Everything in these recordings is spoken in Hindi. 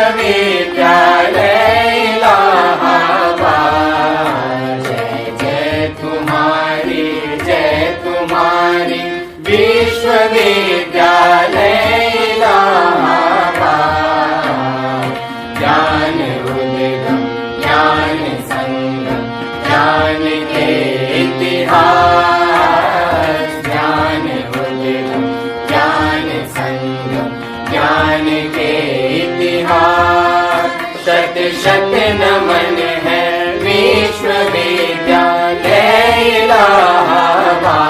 विश्वविद्यालय इलाहाबाद। जय तुम्हारी विश्वविद्यालय इलाहाबाद। ज्ञान उद्गम ज्ञान संगम ज्ञान के इतिहास। ज्ञान उद्गम ज्ञान संगम ज्ञान के इतिहास। शत शत नमन है विश्वविद्यालय इलाहाबाद।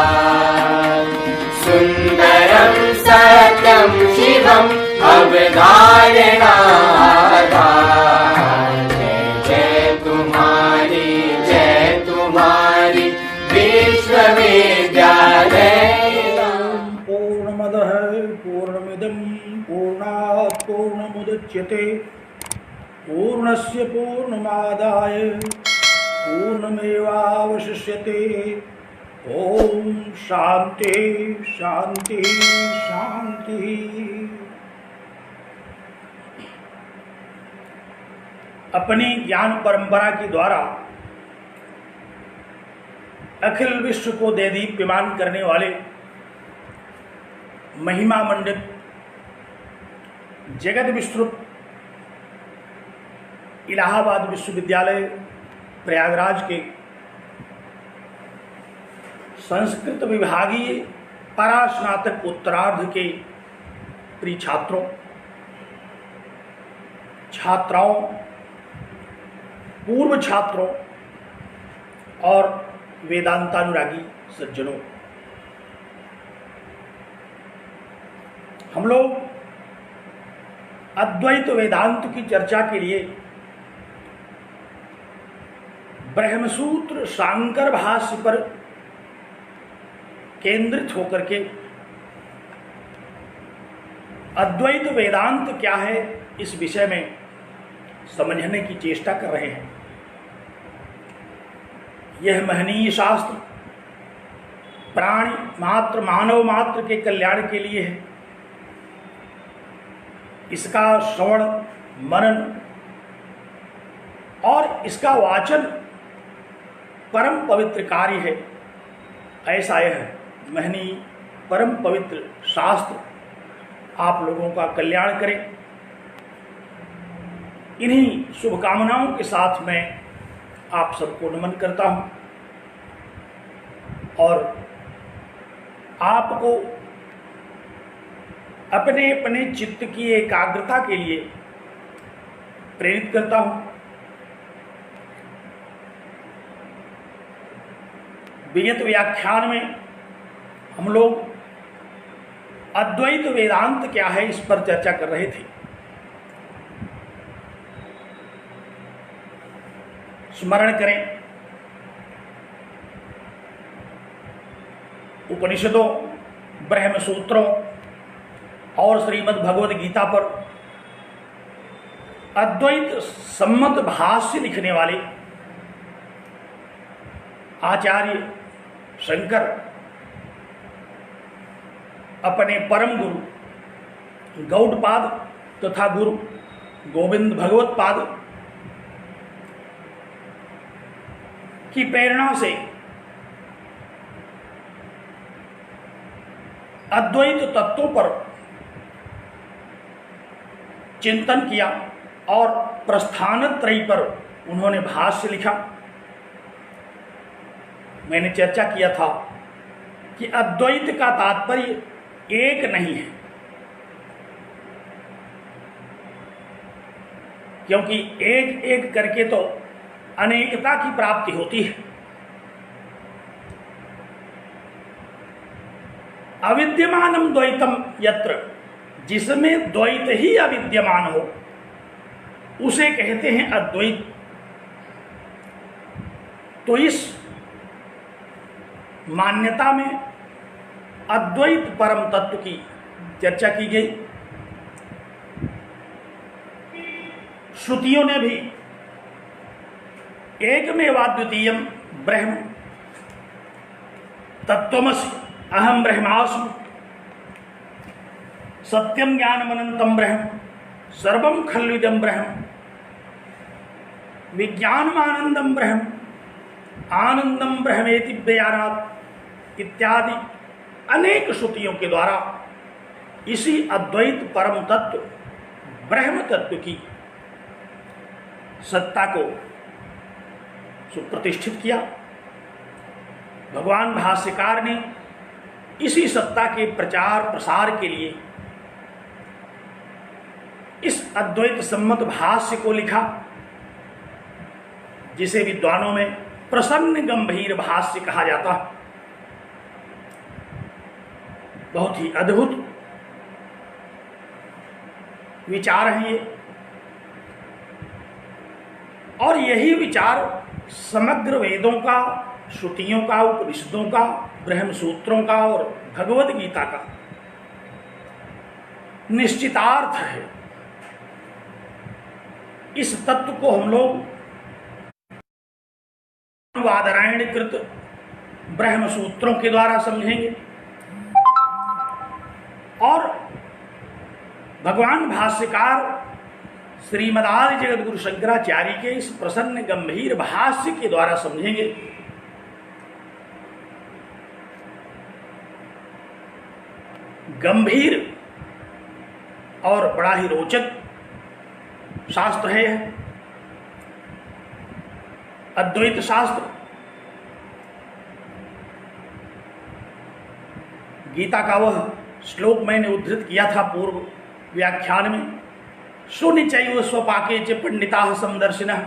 सुंदरम सत्यम शिवम अवधारणा। जय तुम्हारी विश्वविद्यालय। पूर्णमदः पूर्णमिदं पूर्णात् पूर्णमुदच्यते पूर्णस्य पूर्णमादाय पूर्णमेवावशिष्यते। ओम शांति शांति शांति। अपनी ज्ञान परंपरा के द्वारा अखिल विश्व को देदीप्यमान करने वाले महिमा मंडित जगत विस्तृत इलाहाबाद विश्वविद्यालय प्रयागराज के संस्कृत विभागीय परास्नातक उत्तरार्ध के प्रिय छात्रों छात्राओं पूर्व छात्रों और वेदांतानुरागी सज्जनों, हम लोग अद्वैत वेदांत की चर्चा के लिए ब्रह्मसूत्र शांकर भाष्य पर केंद्रित होकर के अद्वैत वेदांत क्या है इस विषय में समझने की चेष्टा कर रहे हैं। यह महनीय शास्त्र प्राणी मात्र मानव मात्र के कल्याण के लिए है। इसका श्रवण मनन और इसका वाचन परम पवित्र कार्य है। ऐसा यह महनीय परम पवित्र शास्त्र आप लोगों का कल्याण करे। इन्हीं शुभकामनाओं के साथ मैं आप सबको नमन करता हूं और आपको अपने अपने चित्त की एकाग्रता के लिए प्रेरित करता हूं। विगत व्याख्यान में हम लोग अद्वैत वेदांत क्या है इस पर चर्चा कर रहे थे। स्मरण करें, उपनिषदों ब्रह्म सूत्रों और श्रीमद् भगवद गीता पर अद्वैत सम्मत भाष्य लिखने वाले आचार्य शंकर अपने परम गुरु गौड़पाद तथा गुरु गोविंद भगवत पाद की प्रेरणा से अद्वैत तत्वों पर चिंतन किया और प्रस्थानत्रयी पर उन्होंने भाष्य लिखा। मैंने चर्चा किया था कि अद्वैत का तात्पर्य एक नहीं है, क्योंकि एक एक करके तो अनेकता की प्राप्ति होती है। अविद्यमानम द्वैतम यत्र, जिसमें द्वैत ही अविद्यमान हो उसे कहते हैं अद्वैत। तो इस मान्यता में अद्वैत परम तत्व की चर्चा की गई। श्रुतियों ने भी एकमेवाद्वितीयम ब्रह्म तत्वमसि अहम ब्रह्मास्मि सत्यम ज्ञानमनंतम ब्रह्म सर्वम खल्विदम ब्रह्म, विज्ञानमानंदम ब्रह्म, आनंदम ब्रह्मेति व्यानात् इत्यादि अनेक श्रुतियों के द्वारा इसी अद्वैत परम तत्व ब्रह्म तत्व की सत्ता को सुप्रतिष्ठित किया। भगवान भाष्यकार ने इसी सत्ता के प्रचार प्रसार के लिए इस अद्वैत सम्मत भाष्य को लिखा, जिसे विद्वानों में प्रसन्न गंभीर भाष्य कहा जाता है। बहुत ही अद्भुत विचार हैं ये, और यही विचार समग्र वेदों का, श्रुतियों का, उपनिषदों का, ब्रह्म सूत्रों का और भगवद गीता का निश्चितार्थ है। इस तत्व को हम लोग वादरायणकृत ब्रह्म सूत्रों के द्वारा समझेंगे और भगवान भाष्यकार श्रीमदादि जगद्गुरु शंकराचार्य के इस प्रसन्न गंभीर भाष्य के द्वारा समझेंगे। गंभीर और बड़ा ही रोचक शास्त्र है अद्वैत शास्त्र। गीता का वह श्लोक मैंने उद्धृत किया था पूर्व व्याख्यान में, सुनिचैव स्वपाके च पंडिताः समदर्शिनः।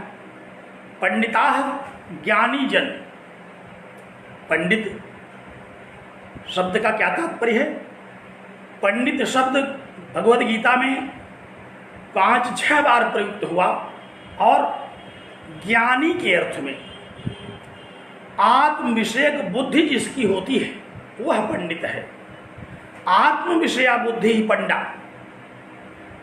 पंडिताः ज्ञानी जन। पंडित शब्द का क्या तात्पर्य है? पंडित शब्द भगवद गीता में 5-6 बार प्रयुक्त हुआ और ज्ञानी के अर्थ में आत्म विषयक बुद्धि जिसकी होती है वह पंडित है। आत्म विषया बुद्धि ही पंडा,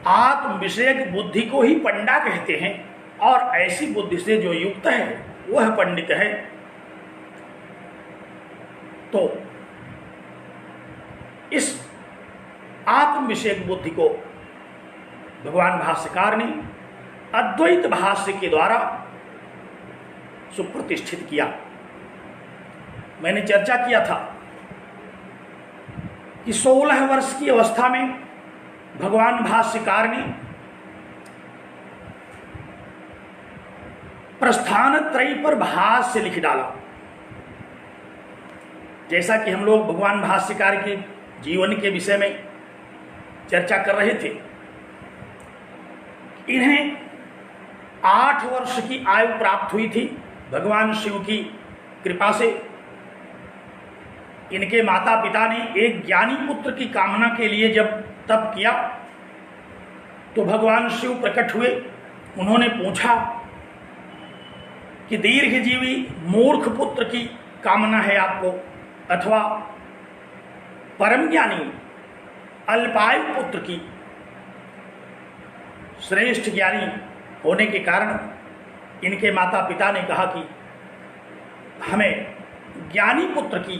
आत्म विषयक बुद्धि को ही पंडा कहते हैं और ऐसी बुद्धि से जो युक्त है वह पंडित है। तो इस आत्म विषयक बुद्धि को भगवान भाष्यकार ने अद्वैत भाष्य के द्वारा सुप्रतिष्ठित किया। मैंने चर्चा किया था कि 16 वर्ष की अवस्था में भगवान भाष्यकार ने प्रस्थान त्रयी पर भाष्य लिख डाला। जैसा कि हम लोग भगवान भाष्यकार के जीवन के विषय में चर्चा कर रहे थे, इन्हें 8 वर्ष की आयु प्राप्त हुई थी भगवान शिव की कृपा से। इनके माता पिता ने एक ज्ञानी पुत्र की कामना के लिए जब तप किया तो भगवान शिव प्रकट हुए। उन्होंने पूछा कि दीर्घजीवी मूर्ख पुत्र की कामना है आपको अथवा परम ज्ञानी अल्पायु पुत्र की? श्रेष्ठ ज्ञानी होने के कारण इनके माता पिता ने कहा कि हमें ज्ञानी पुत्र की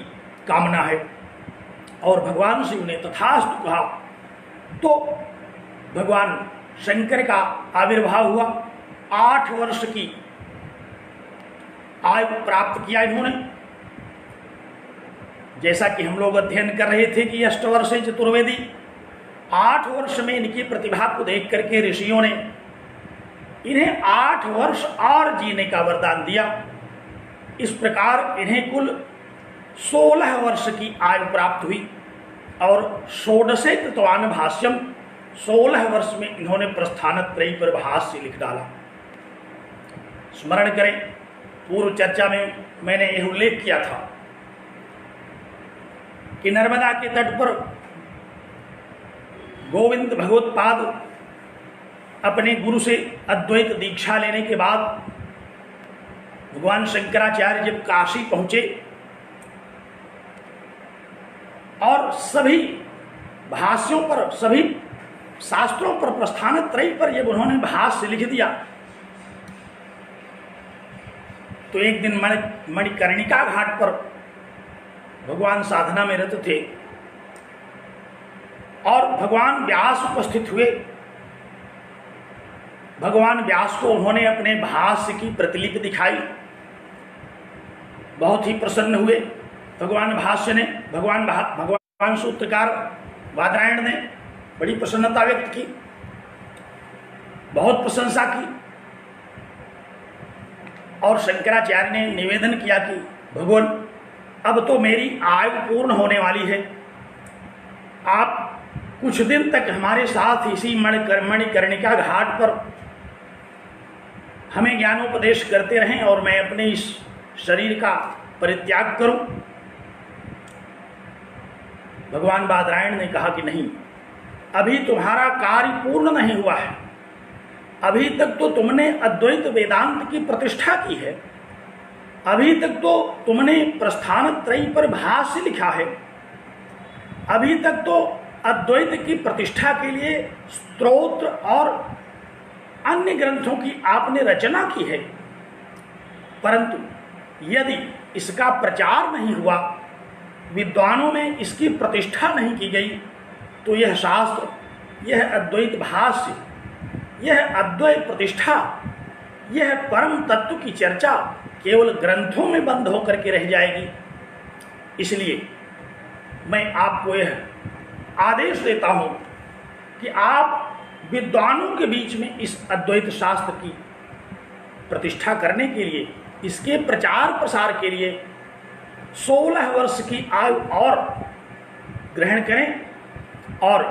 कामना है, और भगवान शिव ने तथास्तु कहा। तो भगवान शंकर का आविर्भाव हुआ। 8 वर्ष की आयु प्राप्त किया इन्होंने। जैसा कि हम लोग अध्ययन कर रहे थे कि अष्टवर्षे चतुर्वेदी, 8 वर्ष में इनकी प्रतिभा को देख करके ऋषियों ने इन्हें 8 वर्ष और जीने का वरदान दिया। इस प्रकार इन्हें कुल 16 वर्ष की आयु प्राप्त हुई और षोडशे कृतवान भाष्यम, 16 वर्ष में इन्होंने प्रस्थानत्रयी पर भाष्य लिख डाला। स्मरण करें, पूर्व चर्चा में मैंने यह उल्लेख किया था कि नर्मदा के तट पर गोविंद भगवत्पाद अपने गुरु से अद्वैत दीक्षा लेने के बाद भगवान शंकराचार्य जब काशी पहुंचे और सभी भाष्यों पर, सभी शास्त्रों पर, प्रस्थानत्रयी पर जब उन्होंने भाष्य लिख दिया तो एक दिन मणिकर्णिका घाट पर भगवान साधना में रत थे और भगवान व्यास उपस्थित हुए भगवान व्यास को उन्होंने अपने भाष्य की प्रतिलिपि दिखाई। बहुत ही प्रसन्न हुए भगवान भाष्य ने, भगवान सूत्रकार बादरायण ने बड़ी प्रसन्नता व्यक्त की, बहुत प्रशंसा की। और शंकराचार्य ने निवेदन किया कि भगवान, अब तो मेरी आयु पूर्ण होने वाली है, आप कुछ दिन तक हमारे साथ इसी मणिकर्णिका घाट पर हमें ज्ञानोपदेश करते रहें और मैं अपने इस शरीर का परित्याग करूं। भगवान बादरायण ने कहा कि नहीं, अभी तुम्हारा कार्य पूर्ण नहीं हुआ है, अभी तक तो तुमने अद्वैत वेदांत की प्रतिष्ठा की है, अभी तक तो तुमने प्रस्थान त्रयी पर भाष्य लिखा है, अभी तक तो अद्वैत की प्रतिष्ठा के लिए स्तोत्र और अन्य ग्रंथों की आपने रचना की है, परंतु यदि इसका प्रचार नहीं हुआ, विद्वानों में इसकी प्रतिष्ठा नहीं की गई, तो यह शास्त्र, यह अद्वैत भाष्य, यह अद्वैत प्रतिष्ठा, यह परम तत्व की चर्चा केवल ग्रंथों में बंद होकर के रह जाएगी। इसलिए मैं आपको यह आदेश देता हूं कि आप विद्वानों के बीच में इस अद्वैत शास्त्र की प्रतिष्ठा करने के लिए, इसके प्रचार प्रसार के लिए 16 वर्ष की आयु और ग्रहण करें और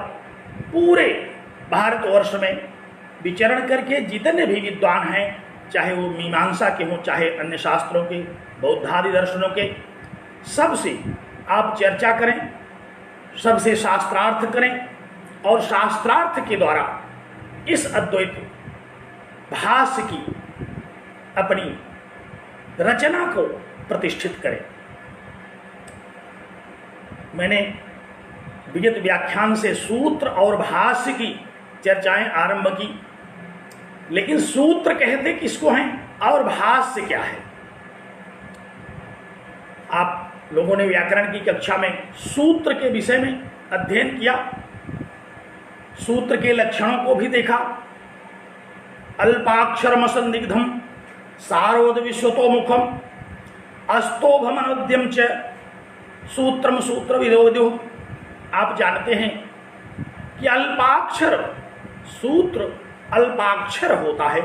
पूरे भारतवर्ष में विचरण करके जितने भी विद्वान हैं, चाहे वो मीमांसा के हों, चाहे अन्य शास्त्रों के, बौद्धादि दर्शनों के, सबसे आप चर्चा करें, सबसे शास्त्रार्थ करें और शास्त्रार्थ के द्वारा इस अद्वैत भाष्य की अपनी रचना को प्रतिष्ठित करें। मैंने विगत व्याख्यान से सूत्र और भाष्य की चर्चाएं आरंभ की, लेकिन सूत्र कहते किसको हैं और भाष्य क्या है? आप लोगों ने व्याकरण की कक्षा में सूत्र के विषय में अध्ययन किया, सूत्र के लक्षणों को भी देखा। अल्पाक्षरम असंदिग्धम सारोद विश्वतोमुखम अस्तोभम अनुद्यम च सूत्रम सूत्र विरोधो। आप जानते हैं कि अल्पाक्षर सूत्र अल्पाक्षर होता है,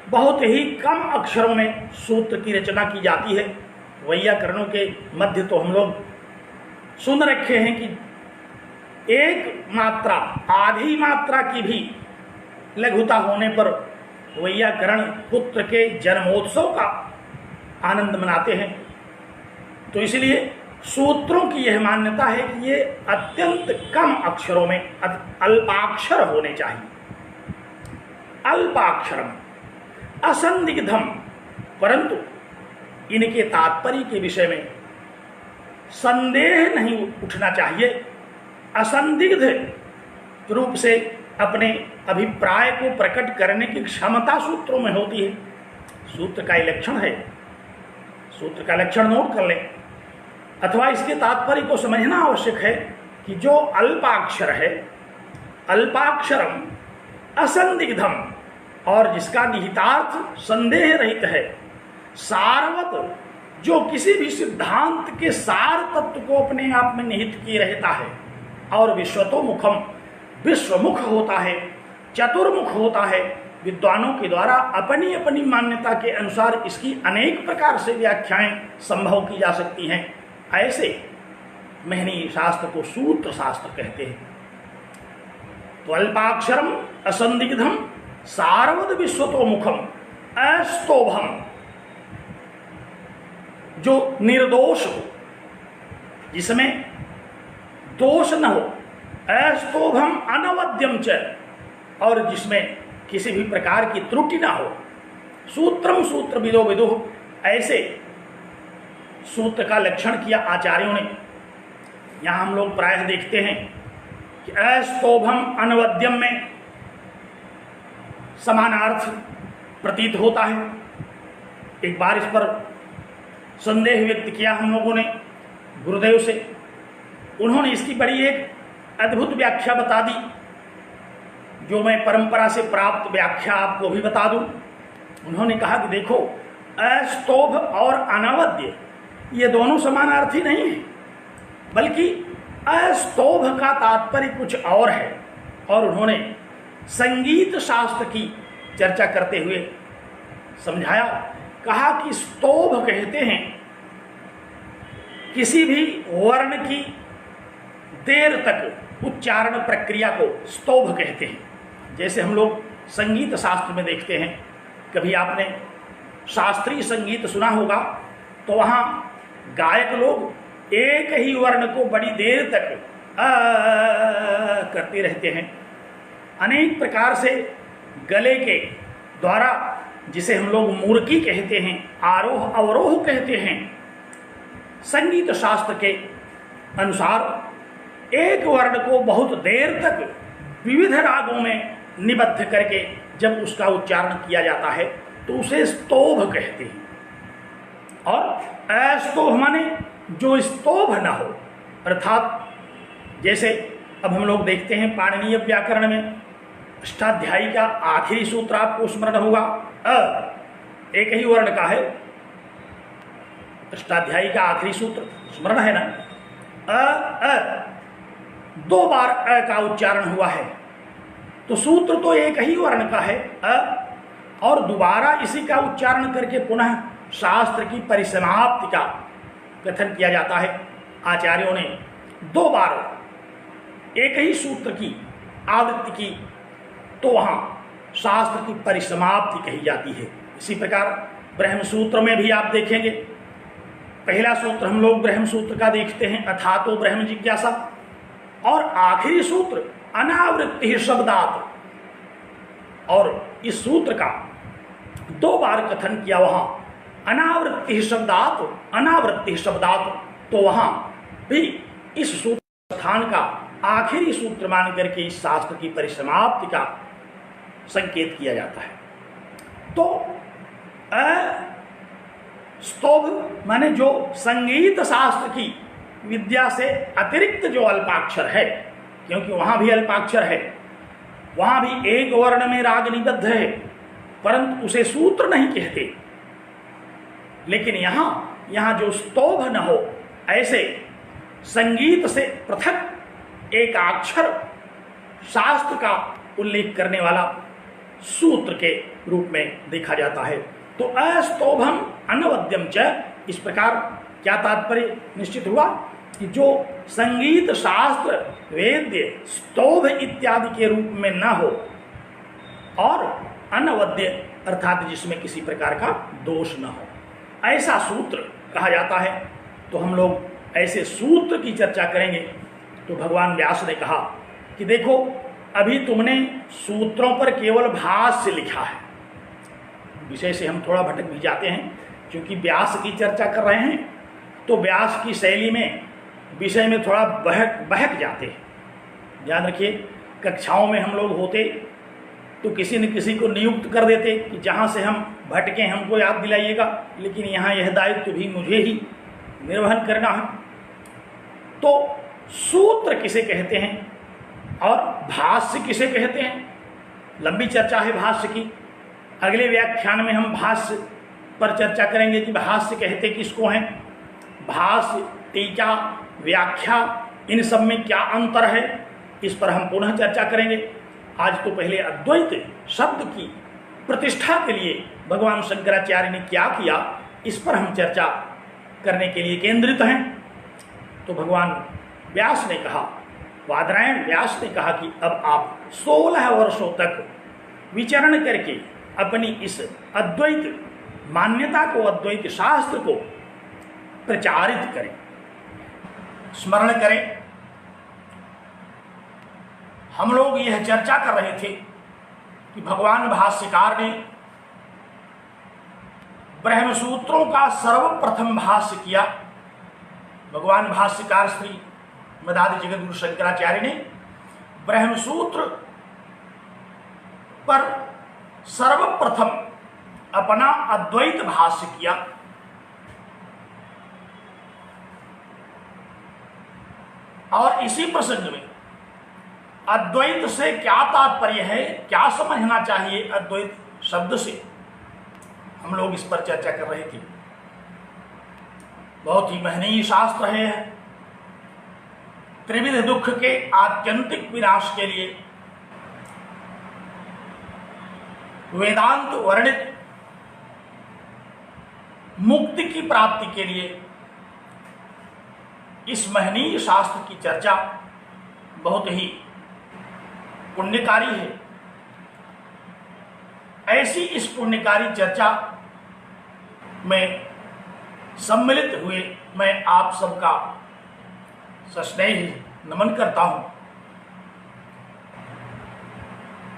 बहुत ही कम अक्षरों में सूत्र की रचना की जाती है। वैयाकरणों के मध्य तो हम लोग सुन रखे हैं कि एक मात्रा, आधी मात्रा की भी लघुता होने पर वैयाकरण पुत्र के जन्मोत्सव का आनंद मनाते हैं। तो इसलिए सूत्रों की यह मान्यता है कि ये अत्यंत कम अक्षरों में अल्पाक्षर होने चाहिए। अल्पाक्षरम असंदिग्धम, परंतु इनके तात्पर्य के विषय में संदेह नहीं उठना चाहिए। असंदिग्ध रूप से अपने अभिप्राय को प्रकट करने की क्षमता सूत्रों में होती है। सूत्र का लक्षण है, सूत्र का लक्षण नोट कर लें, अथवा इसके तात्पर्य को समझना आवश्यक है कि जो अल्पाक्षर है, अल्पाक्षरम असंदिग्धम, और जिसका निहितार्थ संदेह रहित है, सारवत, जो किसी भी सिद्धांत के सार तत्व को अपने आप में निहित किए रहता है, और विश्वतोमुखम, विश्वमुख होता है, चतुर्मुख होता है। विद्वानों के द्वारा अपनी अपनी मान्यता के अनुसार इसकी अनेक प्रकार से व्याख्याएं संभव की जा सकती हैं। ऐसे महनीय शास्त्र को सूत्र शास्त्र कहते हैं। तो अल्पाक्षरम असंदिग्धम सारवद विश्वतोमुखम अस्तोभम, जो निर्दोष हो, जिसमें दोष न हो, अस्तोभम अनवद्यम च, और जिसमें किसी भी प्रकार की त्रुटि ना हो। सूत्रम सूत्र विदो विदु, ऐसे सूत्र का लक्षण किया आचार्यों ने। यहां हम लोग प्रायः देखते हैं कि अस्तोभम अनवद्यम में समानार्थ प्रतीत होता है। एक बार इस पर संदेह व्यक्त किया हम लोगों ने गुरुदेव से, उन्होंने इसकी बड़ी एक अद्भुत व्याख्या बता दी, जो मैं परंपरा से प्राप्त व्याख्या आपको भी बता दूं। उन्होंने कहा कि देखो, अस्तोभ और अनवद्य ये दोनों समानार्थी नहीं है, बल्कि अस्तोभ का तात्पर्य कुछ और है। और उन्होंने संगीत शास्त्र की चर्चा करते हुए समझाया, कहा कि स्तोभ कहते हैं किसी भी वर्ण की देर तक उच्चारण प्रक्रिया को स्तोभ कहते हैं। जैसे हम लोग संगीत शास्त्र में देखते हैं, कभी आपने शास्त्रीय संगीत सुना होगा तो वहाँ गायक लोग एक ही वर्ण को बड़ी देर तक करते रहते हैं। अनेक प्रकार से गले के द्वारा, जिसे हम लोग मूर्की कहते हैं, आरोह अवरोह कहते हैं, संगीत शास्त्र के अनुसार एक वर्ण को बहुत देर तक विविध रागों में निबद्ध करके जब उसका उच्चारण किया जाता है तो उसे स्तोभ कहते हैं। और अस्तोभ माने जो स्तोभ न हो, अर्थात जैसे अब हम लोग देखते हैं पाणिनीय व्याकरण में अष्टाध्यायी का आखिरी सूत्र आपको स्मरण होगा, एक ही वर्ण का है। अष्टाध्यायी का आखिरी सूत्र स्मरण है ना, दो बार अ का उच्चारण हुआ है, तो सूत्र तो एक ही वर्ण का है और दोबारा इसी का उच्चारण करके पुनः शास्त्र की परिसमाप्ति का कथन किया जाता है। आचार्यों ने दो बार एक ही सूत्र की आवृत्ति की तो वहाँ शास्त्र की परिसमाप्ति कही जाती है। इसी प्रकार ब्रह्म सूत्र में भी आप देखेंगे, पहला सूत्र हम लोग ब्रह्म सूत्र का देखते हैं, अथातो ब्रह्म जिज्ञासा, और आखिरी सूत्र अनावृत्ति शब्दात, और इस सूत्र का दो बार कथन किया वहां अनावृत्ति शब्दात, अनावृत्ति शब्दात, तो वहां भी इस सूत्र स्थान का आखिरी सूत्र मान करके इस शास्त्र की परिसमाप्ति का संकेत किया जाता है। तो स्तोभ माने जो संगीत शास्त्र की विद्या से अतिरिक्त जो अल्पाक्षर है, क्योंकि वहां भी अल्पाक्षर है, वहां भी एक वर्ण में राग निबद्ध है, परंतु उसे सूत्र नहीं कहते। लेकिन यहां जो स्तोभ न हो, ऐसे संगीत से पृथक एक अक्षर शास्त्र का उल्लेख करने वाला सूत्र के रूप में देखा जाता है। तो अस्तोभम अनवद्यम च, इस प्रकार क्या तात्पर्य निश्चित हुआ कि जो संगीत शास्त्र वेद्य स्तोभ इत्यादि के रूप में न हो और अनवद्य अर्थात जिसमें किसी प्रकार का दोष न हो, ऐसा सूत्र कहा जाता है। तो हम लोग ऐसे सूत्र की चर्चा करेंगे। तो भगवान व्यास ने कहा कि देखो, अभी तुमने सूत्रों पर केवल भाष्य लिखा है। विषय से हम थोड़ा भटक भी जाते हैं, क्योंकि व्यास की चर्चा कर रहे हैं तो व्यास की शैली में विषय में थोड़ा बहक जाते हैं। ध्यान रखिए, कक्षाओं में हम लोग होते तो किसी न किसी को नियुक्त कर देते कि जहाँ से हम भटके हमको याद दिलाइएगा, लेकिन यहाँ यह दायित्व भी मुझे ही निर्वहन करना है। तो सूत्र किसे कहते हैं और भाष्य किसे कहते हैं, लंबी चर्चा है भाष्य की। अगले व्याख्यान में हम भाष्य पर चर्चा करेंगे कि भाष्य कहते किसको हैं, भाष्य, टीका, व्याख्या, इन सब में क्या अंतर है, इस पर हम पुनः चर्चा करेंगे। आज तो पहले अद्वैत शब्द की प्रतिष्ठा के लिए भगवान शंकराचार्य ने क्या किया, इस पर हम चर्चा करने के लिए केंद्रित हैं। तो भगवान व्यास ने कहा, वादरायण व्यास ने कहा कि अब आप 16 वर्षों तक विचरण करके अपनी इस अद्वैत मान्यता को, अद्वैत शास्त्र को प्रचारित करें, स्मरण करें। हम लोग यह चर्चा कर रहे थे कि भगवान भाष्यकार ने ब्रह्मसूत्रों का सर्वप्रथम भाष्य किया। भगवान भाष्यकार श्री मदादि जगद्गुरु शंकराचार्य ने ब्रह्मसूत्र पर सर्वप्रथम अपना अद्वैत भाष्य किया। और इसी प्रसंग में अद्वैत से क्या तात्पर्य है, क्या समझना चाहिए अद्वैत शब्द से, हम लोग इस पर चर्चा कर रहे थे। बहुत ही महनीय शास्त्र है। त्रिविध दुख के आत्यंतिक विनाश के लिए वेदांत वर्णित मुक्ति की प्राप्ति के लिए इस महनीय शास्त्र की चर्चा बहुत ही पुण्यकारी है। ऐसी इस पुण्यकारी चर्चा में सम्मिलित हुए मैं आप सबका सस्नेह नमन करता हूं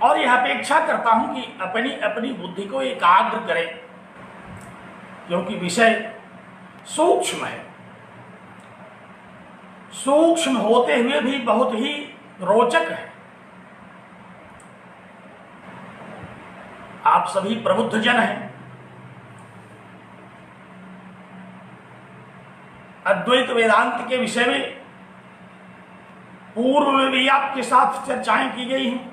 और यह अपेक्षा करता हूं कि अपनी अपनी बुद्धि को एकाग्र करें, क्योंकि विषय सूक्ष्म है। सूक्ष्म होते हुए भी बहुत ही रोचक है। आप सभी प्रबुद्ध जन हैं। अद्वैत वेदांत के विषय में पूर्व में भी आपके साथ चर्चाएं की गई हैं,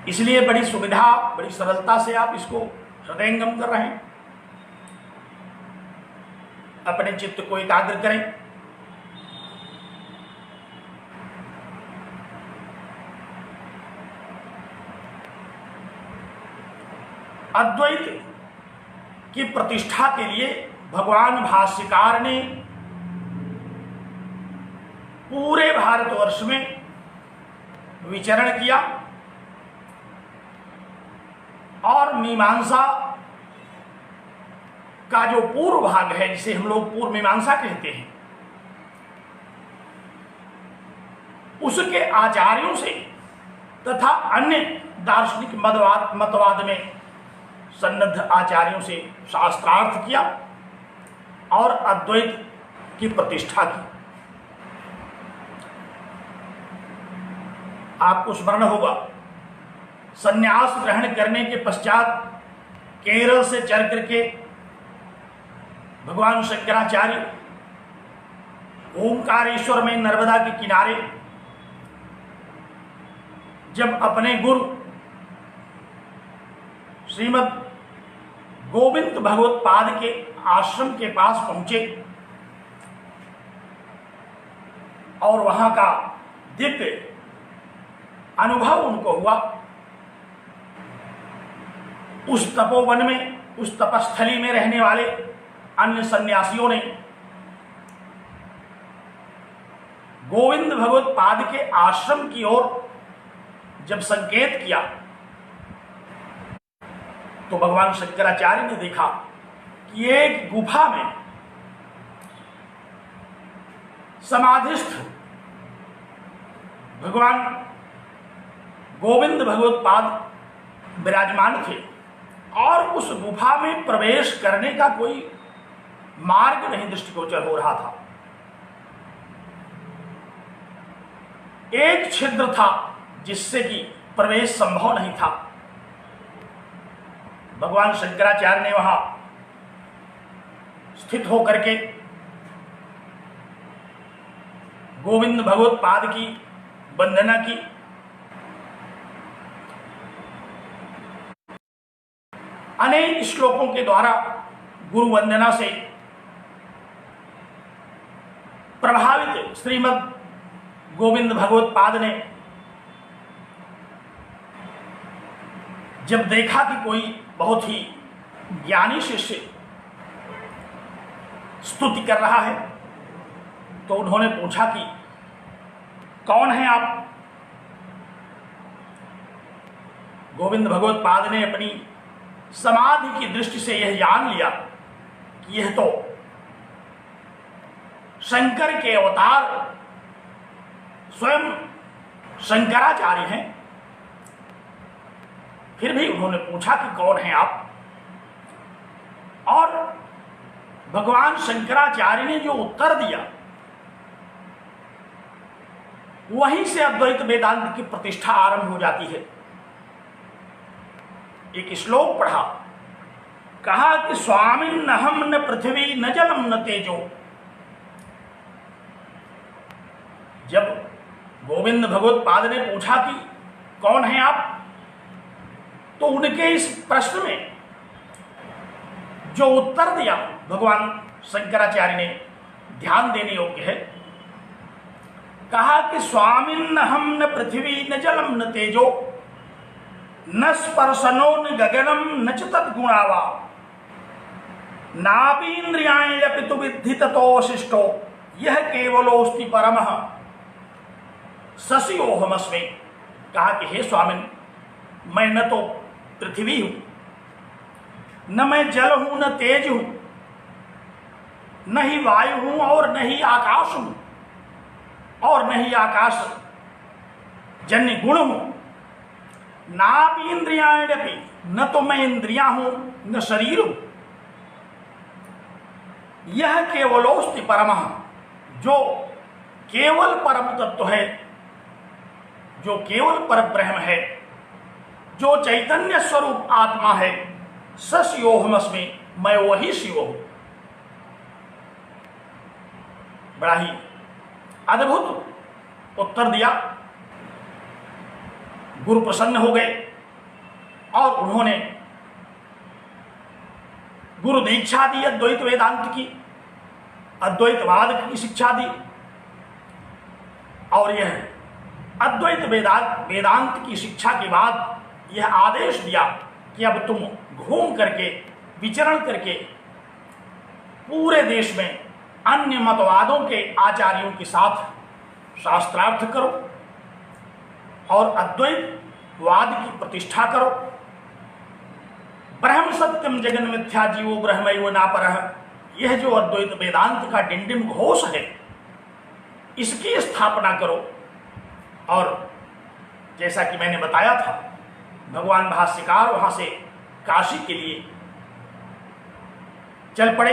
इसलिए बड़ी सुविधा, बड़ी सरलता से आप इसको हृदयंगम कर रहे हैं। अपने चित्त को एकाग्र करें। अद्वैत की प्रतिष्ठा के लिए भगवान भाष्यकार ने पूरे भारतवर्ष में विचरण किया और मीमांसा का जो पूर्व भाग है, जिसे हम लोग पूर्व मीमांसा कहते हैं, उसके आचार्यों से तथा अन्य दार्शनिक मतवाद में सन्नद्ध आचार्यों से शास्त्रार्थ किया और अद्वैत की प्रतिष्ठा की। आपको स्मरण होगा, संन्यास ग्रहण करने के पश्चात केरल से चल करके भगवान शंकराचार्य ओंकारेश्वर में नर्मदा के किनारे जब अपने गुरु श्रीमद् गोविंद भगवत पाद के आश्रम के पास पहुंचे और वहां का दिव्य अनुभव उनको हुआ। उस तपोवन में, उस तपस्थली में रहने वाले अन्य सन्यासियों ने गोविंद भगवत पाद के आश्रम की ओर जब संकेत किया तो भगवान शंकराचार्य ने देखा कि एक गुफा में समाधिस्थ भगवान गोविंद भगवत पाद विराजमान थे और उस गुफा में प्रवेश करने का कोई मार्ग नहीं दृष्टिगोचर हो रहा था। एक छिद्र था जिससे कि प्रवेश संभव नहीं था। भगवान शंकराचार्य ने वहां स्थित होकर के गोविंद भगवत पाद की वंदना की। अनेक श्लोकों के द्वारा गुरु वंदना से प्रभावित श्रीमद् गोविंद भगवत पाद ने जब देखा कि कोई बहुत ही ज्ञानी शिष्य स्तुति कर रहा है तो उन्होंने पूछा कि कौन है आप। गोविंद भगवत पाद ने अपनी समाधि की दृष्टि से यह जान लिया कि यह तो शंकर के अवतार स्वयं शंकराचार्य हैं। फिर भी उन्होंने पूछा कि कौन है आप, और भगवान शंकराचार्य ने जो उत्तर दिया वहीं से अद्वैत वेदांत की प्रतिष्ठा आरंभ हो जाती है। एक श्लोक पढ़ा, कहा कि स्वामी न हम न पृथ्वी न जलम न तेजो। जब गोविंद भगवत्पाद ने पूछा कि कौन है आप? तो उनके इस प्रश्न में जो उत्तर दिया भगवान शंकराचार्य ने ध्यान देने योग्य है। कहा कि स्वामिन्न हम न पृथ्वी न जलम न तेजो न स्पर्शनो न गगनम न च तद्गुणावा नापीन्द्रियाण्यपि तु विद्धि ततोऽशिष्टो यह केवलोऽस्ति परमः सस्योऽहमस्मि। कहा कि हे स्वामिन, मैं न तो पृथ्वी हूं, न मैं जल हूं, न तेज हूं, न ही वायु हूं और न ही आकाश हूं और न ही आकाश जन्य गुण हूं। नापि इंद्रियाण्यपि, न तो मैं इंद्रियां हूं न शरीर हूं। यह केवलोस्ति परमः, जो केवल परम तत्व है, जो केवल परब्रह्म है, जो चैतन्य स्वरूप आत्मा है, स शिवोऽहमस्मि, मैं वही शिव हूं। बड़ा ही अद्भुत उत्तर दिया। गुरु प्रसन्न हो गए और उन्होंने गुरु दीक्षा दी अद्वैत वेदांत की, अद्वैतवाद की शिक्षा दी। और यह अद्वैत वेदांत की शिक्षा के बाद यह आदेश दिया कि अब तुम घूम करके, विचरण करके पूरे देश में अन्य मतवादों के आचार्यों के साथ शास्त्रार्थ करो और अद्वैतवाद की प्रतिष्ठा करो। ब्रह्म सत्यम जगन मिथ्या जीवो ब्रह्मैव नापरः, यह जो अद्वैत वेदांत का डिंडिम घोष है, इसकी स्थापना करो। और जैसा कि मैंने बताया था, भगवान भाष्यकार वहां से काशी के लिए चल पड़े।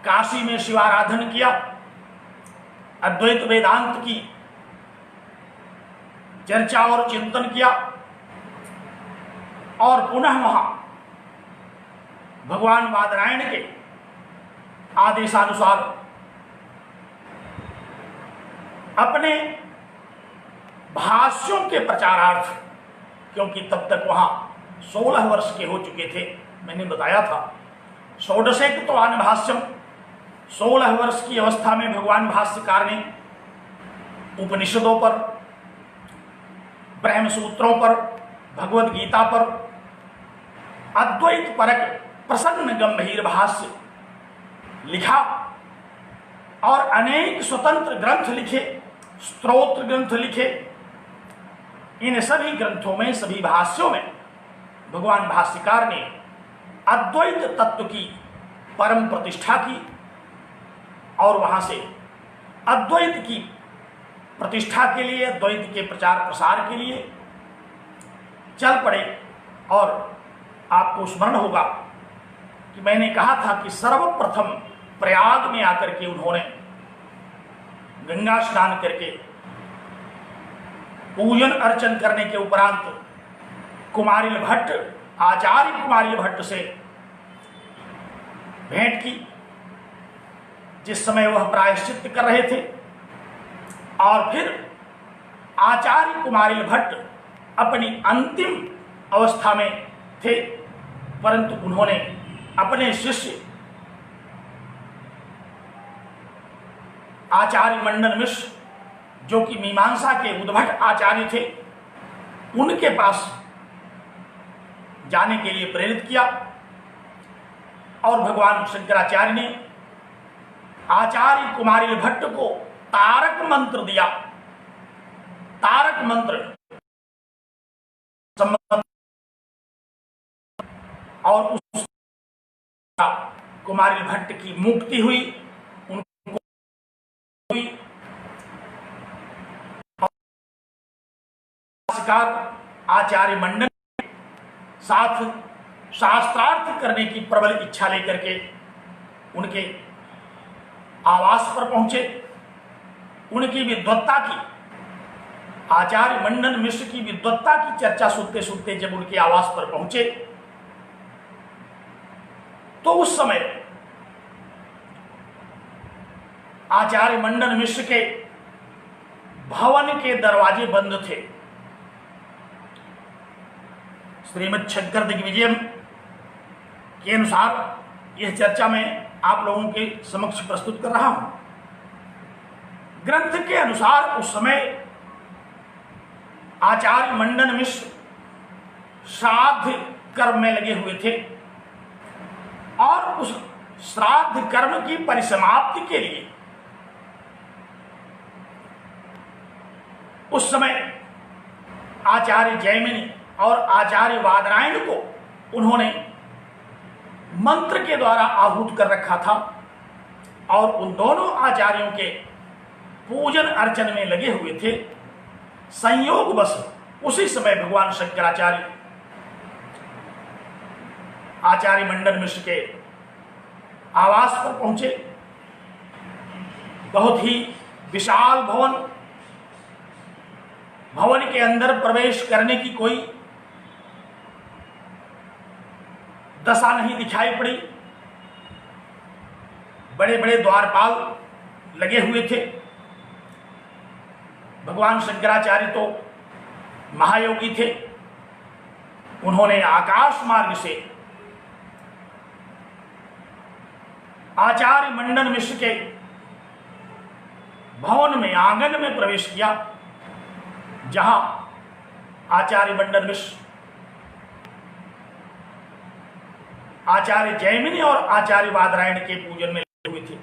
काशी में शिवाराधन किया, अद्वैत वेदांत की चर्चा और चिंतन किया और पुनः वहां भगवान बादरायण के आदेशानुसार अपने भाष्यों के प्रचारार्थ, क्योंकि तब तक वहां 16 वर्ष के हो चुके थे, मैंने बताया था। षोडशेक तो भाष्यम, 16 वर्ष की अवस्था में भगवान भाष्यकार ने उपनिषदों पर, ब्रह्म सूत्रों पर, भगवद गीता पर अद्वैत परक प्रसन्न गंभीर भाष्य लिखा और अनेक स्वतंत्र ग्रंथ लिखे, स्तोत्र ग्रंथ लिखे। इन सभी ग्रंथों में, सभी भाष्यों में भगवान भाष्यकार ने अद्वैत तत्व की परम प्रतिष्ठा की और वहां से अद्वैत की प्रतिष्ठा के लिए, अद्वैत के प्रचार प्रसार के लिए चल पड़े। और आपको स्मरण होगा कि मैंने कहा था कि सर्वप्रथम प्रयाग में आकर के उन्होंने गंगा स्नान करके पूजन अर्चन करने के उपरांत कुमारिल भट्ट, आचार्य कुमारिल भट्ट से भेंट की, जिस समय वह प्रायश्चित कर रहे थे। और फिर आचार्य कुमारिल भट्ट अपनी अंतिम अवस्था में थे, परंतु उन्होंने अपने शिष्य आचार्य मंडन मिश्र, जो कि मीमांसा के उद्भट आचार्य थे, उनके पास जाने के लिए प्रेरित किया। और भगवान शंकराचार्य ने आचार्य कुमारिल भट्ट को तारक मंत्र दिया। तारक मंत्र और उस कुमारिल भट्ट की मुक्ति हुई, उनको हुई। आचार्य मंडल साथ शास्त्रार्थ करने की प्रबल इच्छा लेकर के उनके आवास पर पहुंचे। उनकी विद्वत्ता की, आचार्य मंडन मिश्र की विद्वत्ता की चर्चा सुनते सुनते जब उनके आवास पर पहुंचे, तो उस समय आचार्य मंडन मिश्र के भवन के दरवाजे बंद थे। श्रीमद् शंकर दिग्विजयम के अनुसार यह चर्चा मैं आप लोगों के समक्ष प्रस्तुत कर रहा हूं। ग्रंथ के अनुसार उस समय आचार्य मंडन मिश्र श्राद्ध कर्म में लगे हुए थे और उस श्राद्ध कर्म की परिसमाप्ति के लिए उस समय आचार्य जैमिनी और आचार्य वादरायण को उन्होंने मंत्र के द्वारा आहूत कर रखा था और उन दोनों आचार्यों के पूजन अर्चन में लगे हुए थे। संयोग बस उसी समय भगवान शंकराचार्य आचार्य मंडन मिश्र के आवास पर पहुंचे। बहुत ही विशाल भवन, भवन के अंदर प्रवेश करने की कोई दशा नहीं दिखाई पड़ी। बड़े बड़े द्वारपाल लगे हुए थे। भगवान शंकराचार्य तो महायोगी थे। उन्होंने आकाश मार्ग से आचार्य मंडन मिश्र के भवन में, आंगन में प्रवेश किया, जहां आचार्य मंडन मिश्र आचार्य जैमिनी और आचार्य वादरायण के पूजन में लगे हुए थे।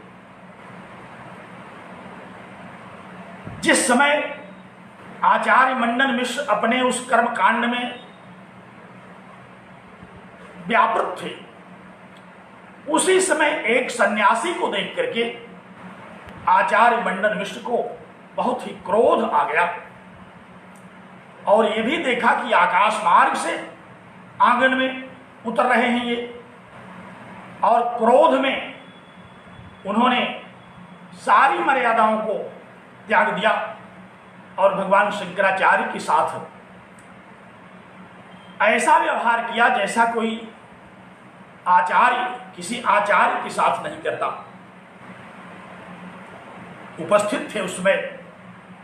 जिस समय आचार्य मंडन मिश्र अपने उस कर्मकांड में व्यापृत थे, उसी समय एक सन्यासी को देख करके आचार्य मंडन मिश्र को बहुत ही क्रोध आ गया और यह भी देखा कि आकाश मार्ग से आंगन में उतर रहे हैं ये, और क्रोध में उन्होंने सारी मर्यादाओं को त्याग दिया और भगवान शंकराचार्य के साथ ऐसा व्यवहार किया जैसा कोई आचार्य किसी आचार्य के साथ नहीं करता। उपस्थित थे उसमें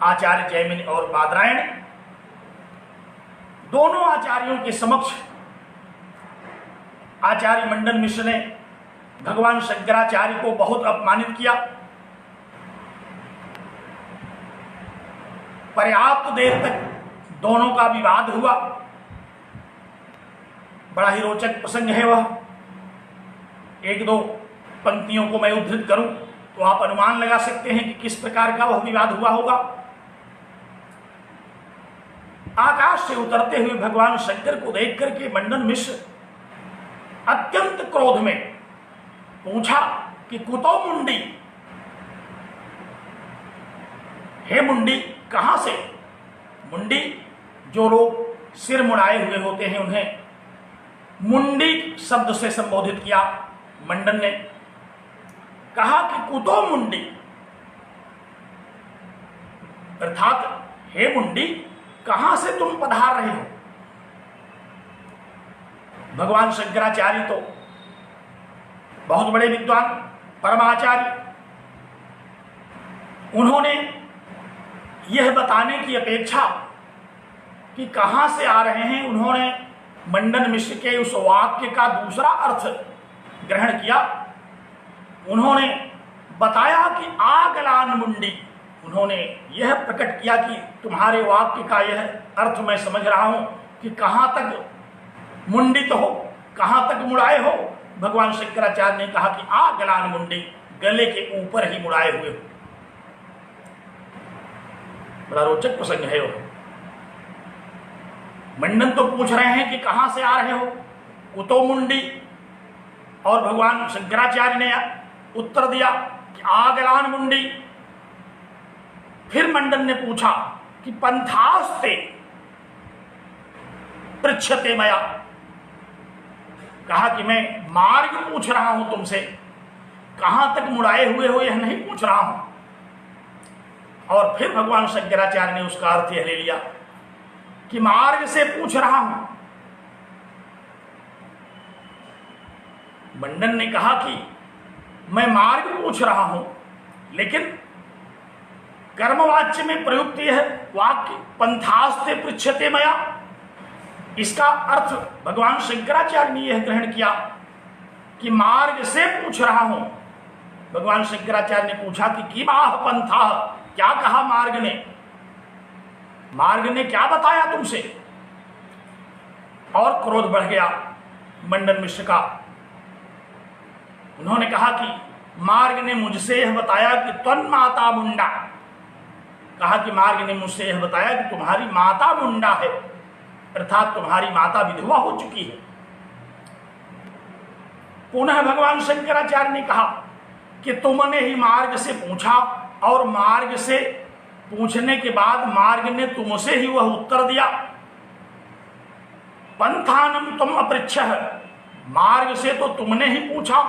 आचार्य जैमिनी और वादरायण। दोनों आचार्यों के समक्ष आचार्य मंडन मिश्र ने भगवान शंकराचार्य को बहुत अपमानित किया। पर्याप्त देर तक दोनों का विवाद हुआ। बड़ा ही रोचक प्रसंग है वह। एक दो पंक्तियों को मैं उद्धृत करूं तो आप अनुमान लगा सकते हैं कि किस प्रकार का वह विवाद हुआ होगा। आकाश से उतरते हुए भगवान शंकर को देख करके मंडन मिश्र अत्यंत क्रोध में पूछा कि कुतो मुंडी, हे मुंडी, कहां से? मुंडी, जो लोग सिर मुड़ाए हुए होते हैं उन्हें मुंडी शब्द से संबोधित किया। मंडन ने कहा कि कुतो मुंडी, अर्थात हे मुंडी, कहां से तुम पधार रहे हो? भगवान शंकराचार्य तो बहुत बड़े विद्वान परमाचार्य, उन्होंने यह बताने की अपेक्षा कि कहां से आ रहे हैं, उन्होंने मंडन मिश्र के उस वाक्य का दूसरा अर्थ ग्रहण किया। उन्होंने बताया कि आगलान मुंडी। उन्होंने यह प्रकट किया कि तुम्हारे वाक्य का यह अर्थ मैं समझ रहा हूं कि कहां तक मुंडित हो, कहां तक मुड़ाए हो। भगवान शंकराचार्य ने कहा कि आगलान मुंडी, गले के ऊपर ही मुड़ाए हुए हो। बड़ा रोचक प्रसंग है वो। मंडन तो पूछ रहे हैं कि कहां से आ रहे हो, कुतो मुंडी, और भगवान शंकराचार्य ने उत्तर दिया कि आगलान मुंडी। फिर मंडन ने पूछा कि पंथास्ते पृच्छते मया, कहा कि मैं मार्ग पूछ रहा हूं तुमसे, कहां तक मुड़ाए हुए हो यह नहीं पूछ रहा हूं। और फिर भगवान शंकराचार्य ने उसका अर्थ यह ले लिया कि मार्ग से पूछ रहा हूं। मंडन ने कहा कि मैं मार्ग पूछ रहा हूं, लेकिन मंडन ने कहा कि मैं मार्ग पूछ रहा हूं, लेकिन मैं मार्ग पूछ रहा हूं। मंडन ने कहा कि मैं मार्ग पूछ रहा हूं, लेकिन मंडन ने कहा कि मैं मार्ग पूछ रहा हूं, लेकिन मैं मार्ग पूछ रहा हूं। मंडन ने कहा कि मैं मार्ग पूछ रहा हूं, लेकिन कर्मवाच्य में प्रयुक्त यह वाक्य पंथास्ते पृच्छते मया, इसका अर्थ भगवान शंकराचार्य ने यह ग्रहण किया कि मार्ग से पूछ रहा हूं। भगवान शंकराचार्य ने पूछा कि किमाह पंथा, क्या कहा मार्ग ने, मार्ग ने क्या बताया तुमसे। और क्रोध बढ़ गया मंडन मिश्र का। उन्होंने कहा कि मार्ग ने मुझसे यह बताया कि त्वन्माता मुंडा, कहा कि मार्ग ने मुझसे यह बताया कि तुम्हारी माता मुंडा है, अर्थात तुम्हारी माता विधवा हो चुकी है। पुनः भगवान शंकराचार्य ने कहा कि तुमने ही मार्ग से पूछा और मार्ग से पूछने के बाद मार्ग ने तुमसे ही वह उत्तर दिया। पंथानम तुम अपृच्छः, मार्ग से तो तुमने ही पूछा,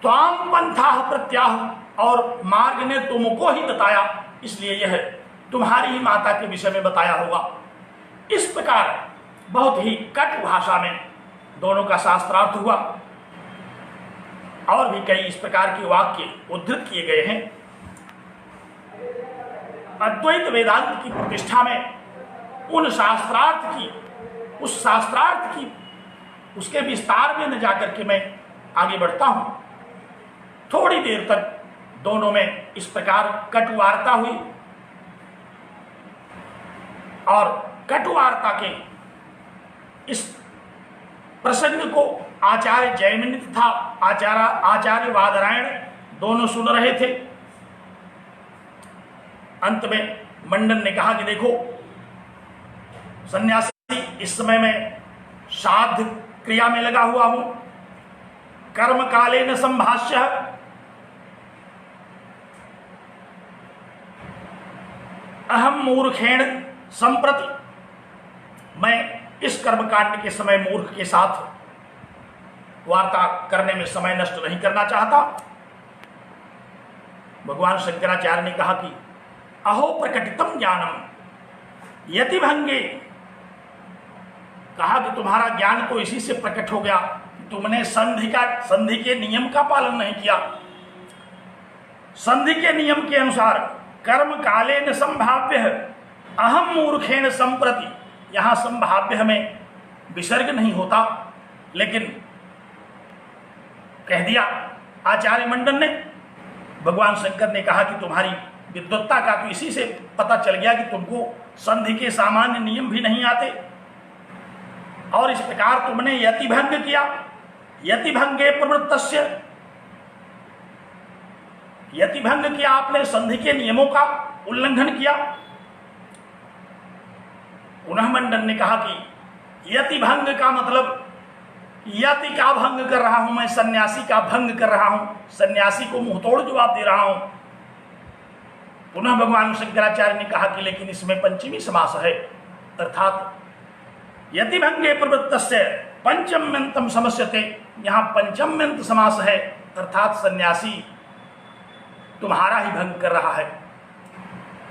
त्वाम पंथाः प्रत्याह, और मार्ग ने तुमको ही बताया, इसलिए यह तुम्हारी ही माता के विषय में बताया होगा। इस प्रकार बहुत ही कट भाषा में दोनों का शास्त्रार्थ हुआ। और भी कई इस प्रकार के वाक्य उद्धृत किए गए हैं। अद्वैत वेदांत की प्रतिष्ठा में उन शास्त्रार्थ की, उस शास्त्रार्थ की, उसके विस्तार में न जाकर के मैं आगे बढ़ता हूं। थोड़ी देर तक दोनों में इस प्रकार कटुवार्ता हुई और कटुवार्ता के इस प्रसंग को आचार्य जयमिनी तथा आचार्य वादरायण दोनों सुन रहे थे। अंत में मंडन ने कहा कि देखो सन्यासी, इस समय मैं श्राद्ध क्रिया में लगा हुआ हूं, कर्म काले न संभाष्य, अहम मूर्खेण संप्रति, मैं इस कर्मकांड के समय मूर्ख के साथ वार्ता करने में समय नष्ट नहीं करना चाहता। भगवान शंकराचार्य ने कहा कि अहो प्रकटितम ज्ञानम यतिभंगे, कहा कि तुम्हारा ज्ञान तो इसी से प्रकट हो गया, तुमने संधि के नियम का पालन नहीं किया। संधि के नियम के अनुसार कर्म काले न संभाव्य, अहम मूर्खेण संप्रति, यहां संभाव्य में विसर्ग नहीं होता, लेकिन कह दिया आचार्य मंडन ने। भगवान शंकर ने कहा कि तुम्हारी विद्वत्ता का तो इसी से पता चल गया कि तुमको संधि के सामान्य नियम भी नहीं आते, और इस प्रकार तुमने यतिभंग किया। यतिभंगे प्रवृत्तस्य, यतिभंग किया आपने, संधि के नियमों का उल्लंघन किया। पुनः मंडन ने कहा कि यतिभंग का मतलब यति का भंग कर रहा हूं मैं, सन्यासी का भंग कर रहा हूं, सन्यासी को मुंहतोड़ जवाब दे रहा हूं। पुनः भगवान शंकराचार्य ने कहा कि लेकिन इसमें पंचमी समास है, अर्थात यतिभंगे प्रवृत्तस्य पंचम्यंतम समस्यते, यहां पंचम्यंत समास है, अर्थात सन्यासी तुम्हारा ही भंग कर रहा है।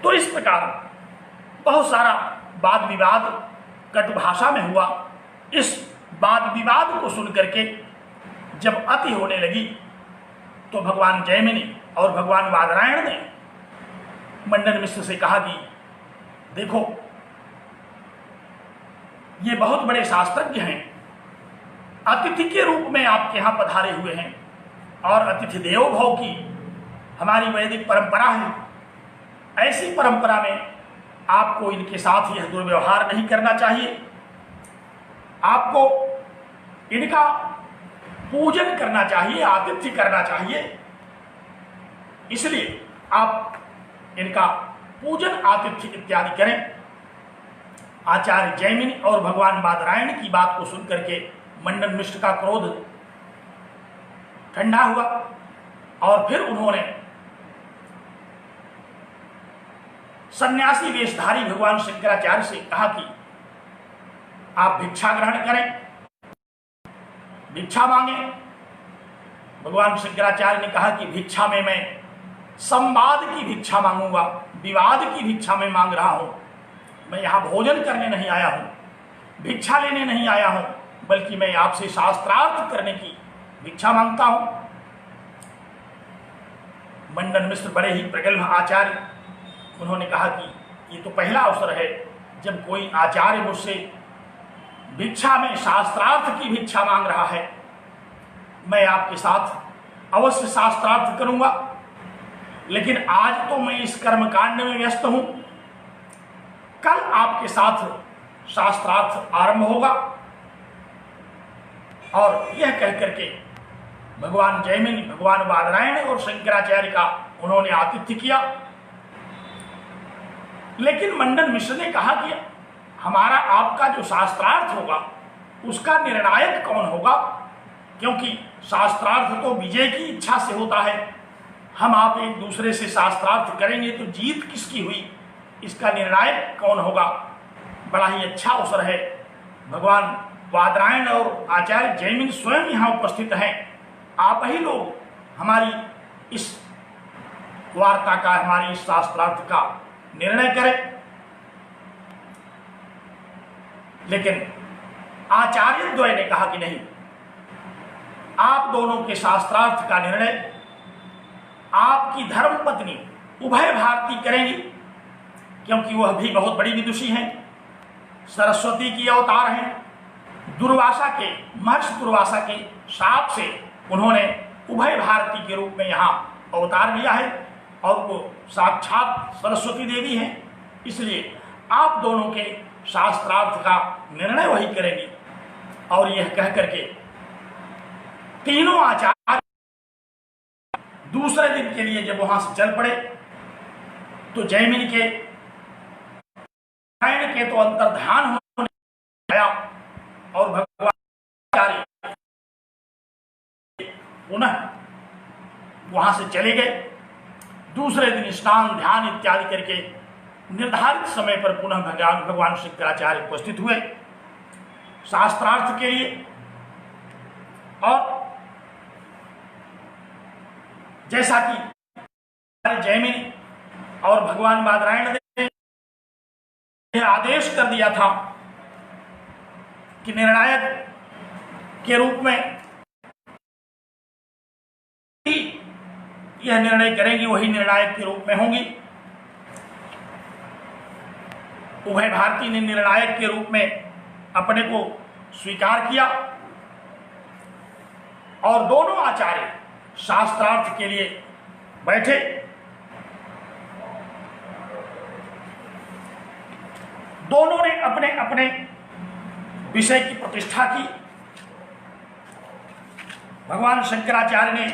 तो इस प्रकार बहुत सारा वाद विवाद कटुभाषा में हुआ। इस वाद विवाद को सुनकर के जब अति होने लगी तो भगवान जयमिनी और भगवान वादरायण ने मंडन मिश्र से कहा कि देखो ये बहुत बड़े शास्त्रज्ञ हैं, अतिथि के रूप में आपके यहां पधारे हुए हैं, और अतिथि देवो भव की हमारी वैदिक परंपरा है। ऐसी परंपरा में आपको इनके साथ यह दुर्व्यवहार नहीं करना चाहिए, आपको इनका पूजन करना चाहिए, आतिथ्य करना चाहिए। इसलिए आप इनका पूजन आतिथ्य इत्यादि करें। आचार्य जयमिनी और भगवान बादरायण की बात को सुनकर के मंडन मिश्र का क्रोध ठंडा हुआ, और फिर उन्होंने सन्यासी वेशधारी भगवान शंकराचार्य से कहा कि आप भिक्षा ग्रहण करें, भिक्षा मांगे। भगवान शंकराचार्य ने कहा कि भिक्षा में मैं संवाद की भिक्षा मांगूंगा, विवाद की भिक्षा में मांग रहा हूं। मैं यहां भोजन करने नहीं आया हूं, भिक्षा लेने नहीं आया हूं, बल्कि मैं आपसे शास्त्रार्थ करने की भिक्षा मांगता हूं। मंडन मिश्र बड़े ही प्रगल्भ आचार्य, उन्होंने कहा कि ये तो पहला अवसर है जब कोई आचार्य मुझसे भिक्षा में शास्त्रार्थ की भिक्षा मांग रहा है। मैं आपके साथ अवश्य शास्त्रार्थ करूंगा, लेकिन आज तो मैं इस कर्मकांड में व्यस्त हूं, कल आपके साथ शास्त्रार्थ आरंभ होगा। और यह कह करके भगवान जैमिनी, भगवान बादरायण और शंकराचार्य का उन्होंने आतिथ्य किया। लेकिन मंडन मिश्र ने कहा कि हमारा आपका जो शास्त्रार्थ होगा उसका निर्णायक कौन होगा, क्योंकि शास्त्रार्थ तो विजय की इच्छा से होता है। हम आप एक दूसरे से शास्त्रार्थ करेंगे तो जीत किसकी हुई, इसका निर्णायक कौन होगा। बड़ा ही अच्छा अवसर है। भगवान बादरायण और आचार्य जैमिनी स्वयं यहाँ उपस्थित हैं। आप ही लोग हमारी इस वार्ता का, हमारी इस शास्त्रार्थ का निर्णय करें। लेकिन आचार्य द्वय ने कहा कि नहीं, आप दोनों के शास्त्रार्थ का निर्णय आपकी धर्मपत्नी उभय भारती करेंगी, क्योंकि वह भी बहुत बड़ी विदुषी हैं, सरस्वती की अवतार हैं। दुर्वासा के, महर्षि दुर्वासा के शाप से उन्होंने उभय भारती के रूप में यहाँ अवतार लिया है और वो साक्षात सरस्वती देवी हैं। इसलिए आप दोनों के शास्त्रार्थ का निर्णय वही करेंगी। और यह कह करके तीनों आचार्य दूसरे दिन के लिए जब वहां से चल पड़े तो जैमिनी के तो अंतर्ध्यान होने आया और भगवान पुनः वहां से चले गए। दूसरे दिन स्नान, ध्यान इत्यादि करके निर्धारित समय पर पुनः भगवान शंकराचार्य उपस्थित हुए शास्त्रार्थ के लिए। और जैसा कि जैमिनी और भगवान बादरायण ने आदेश कर दिया था कि निर्णायक के रूप में यह निर्णय करेंगी, वही निर्णायक के रूप में होंगी। उभय भारती ने निर्णायक के रूप में अपने को स्वीकार किया और दोनों आचार्य शास्त्रार्थ के लिए बैठे। दोनों ने अपने अपने विषय की प्रतिष्ठा की। भगवान शंकराचार्य ने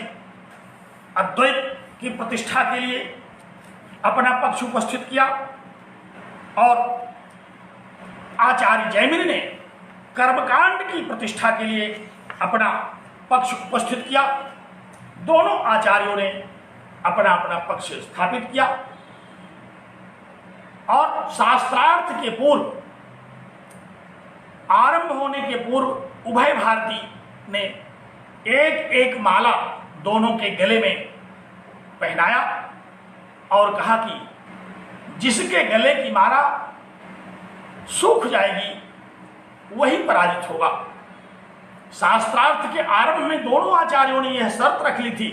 अद्वैत की प्रतिष्ठा के लिए अपना पक्ष उपस्थित किया और आचार्य जैमिनी ने कर्मकांड की प्रतिष्ठा के लिए अपना पक्ष उपस्थित किया। दोनों आचार्यों ने अपना अपना पक्ष स्थापित किया और शास्त्रार्थ के पूर्व, आरंभ होने के पूर्व उभय भारती ने एक एक माला दोनों के गले में पहनाया और कहा कि जिसके गले की माला सूख जाएगी वही पराजित होगा। शास्त्रार्थ के आरंभ में दोनों आचार्यों ने यह शर्त रख ली थी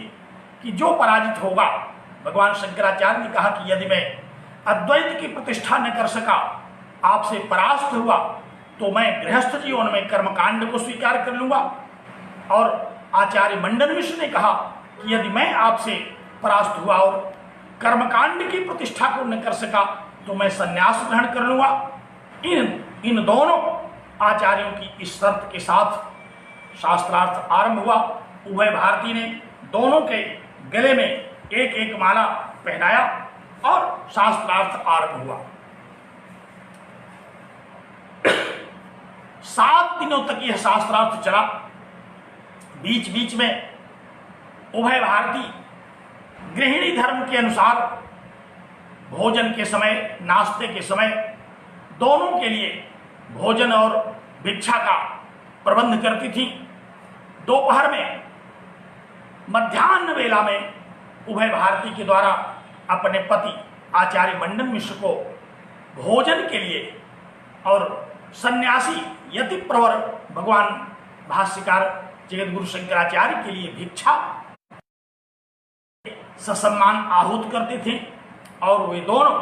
कि जो पराजित होगा, भगवान शंकराचार्य ने कहा कि यदि मैं अद्वैत की प्रतिष्ठा न कर सका, आपसे परास्त हुआ, तो मैं गृहस्थ जीवन में कर्मकांड को स्वीकार कर लूंगा। और आचार्य मंडन मिश्र ने कहा कि यदि मैं आपसे परास्त हुआ और कर्मकांड की प्रतिष्ठा को न कर सका, तो मैं संन्यास ग्रहण कर लूंगा। इन दोनों आचार्यों की इस शर्त के साथ शास्त्रार्थ आरंभ हुआ। उभय भारती ने दोनों के गले में एक एक माला पहनाया और शास्त्रार्थ आरंभ हुआ। 7 दिनों तक यह शास्त्रार्थ चला। बीच बीच में उभय भारती गृहिणी धर्म के अनुसार भोजन के समय, नाश्ते के समय दोनों के लिए भोजन और भिक्षा का प्रबंध करती थी। दोपहर में, मध्याह्न वेला में उभय भारती के द्वारा अपने पति आचार्य मंडन मिश्र को भोजन के लिए और सन्यासी यति प्रवर भगवान भाष्यकार जगत गुरु शंकराचार्य के लिए भिक्षा ससम्मान आहूत करते थे और वे दोनों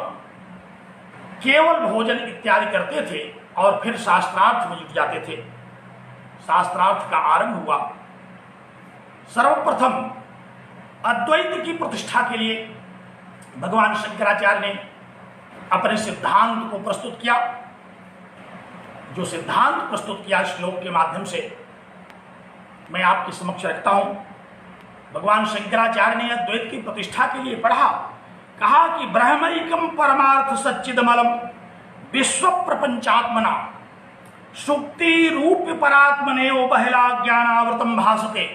केवल भोजन इत्यादि करते थे और फिर शास्त्रार्थ में जुट जाते थे। शास्त्रार्थ का आरंभ हुआ। सर्वप्रथम अद्वैत की प्रतिष्ठा के लिए भगवान शंकराचार्य ने अपने सिद्धांत को प्रस्तुत किया। जो सिद्धांत प्रस्तुत किया श्लोक के माध्यम से मैं आपके समक्ष रखता हूं। भगवान शंकराचार्य ने अद्वैत की प्रतिष्ठा के लिए पढ़ा, कहा कि ब्रह्मैकम परमार्थ सच्चिदमलम विश्व प्रपंचात्मना सुक्ति रूप परात्मनेव बहला ज्ञानावृतम भासते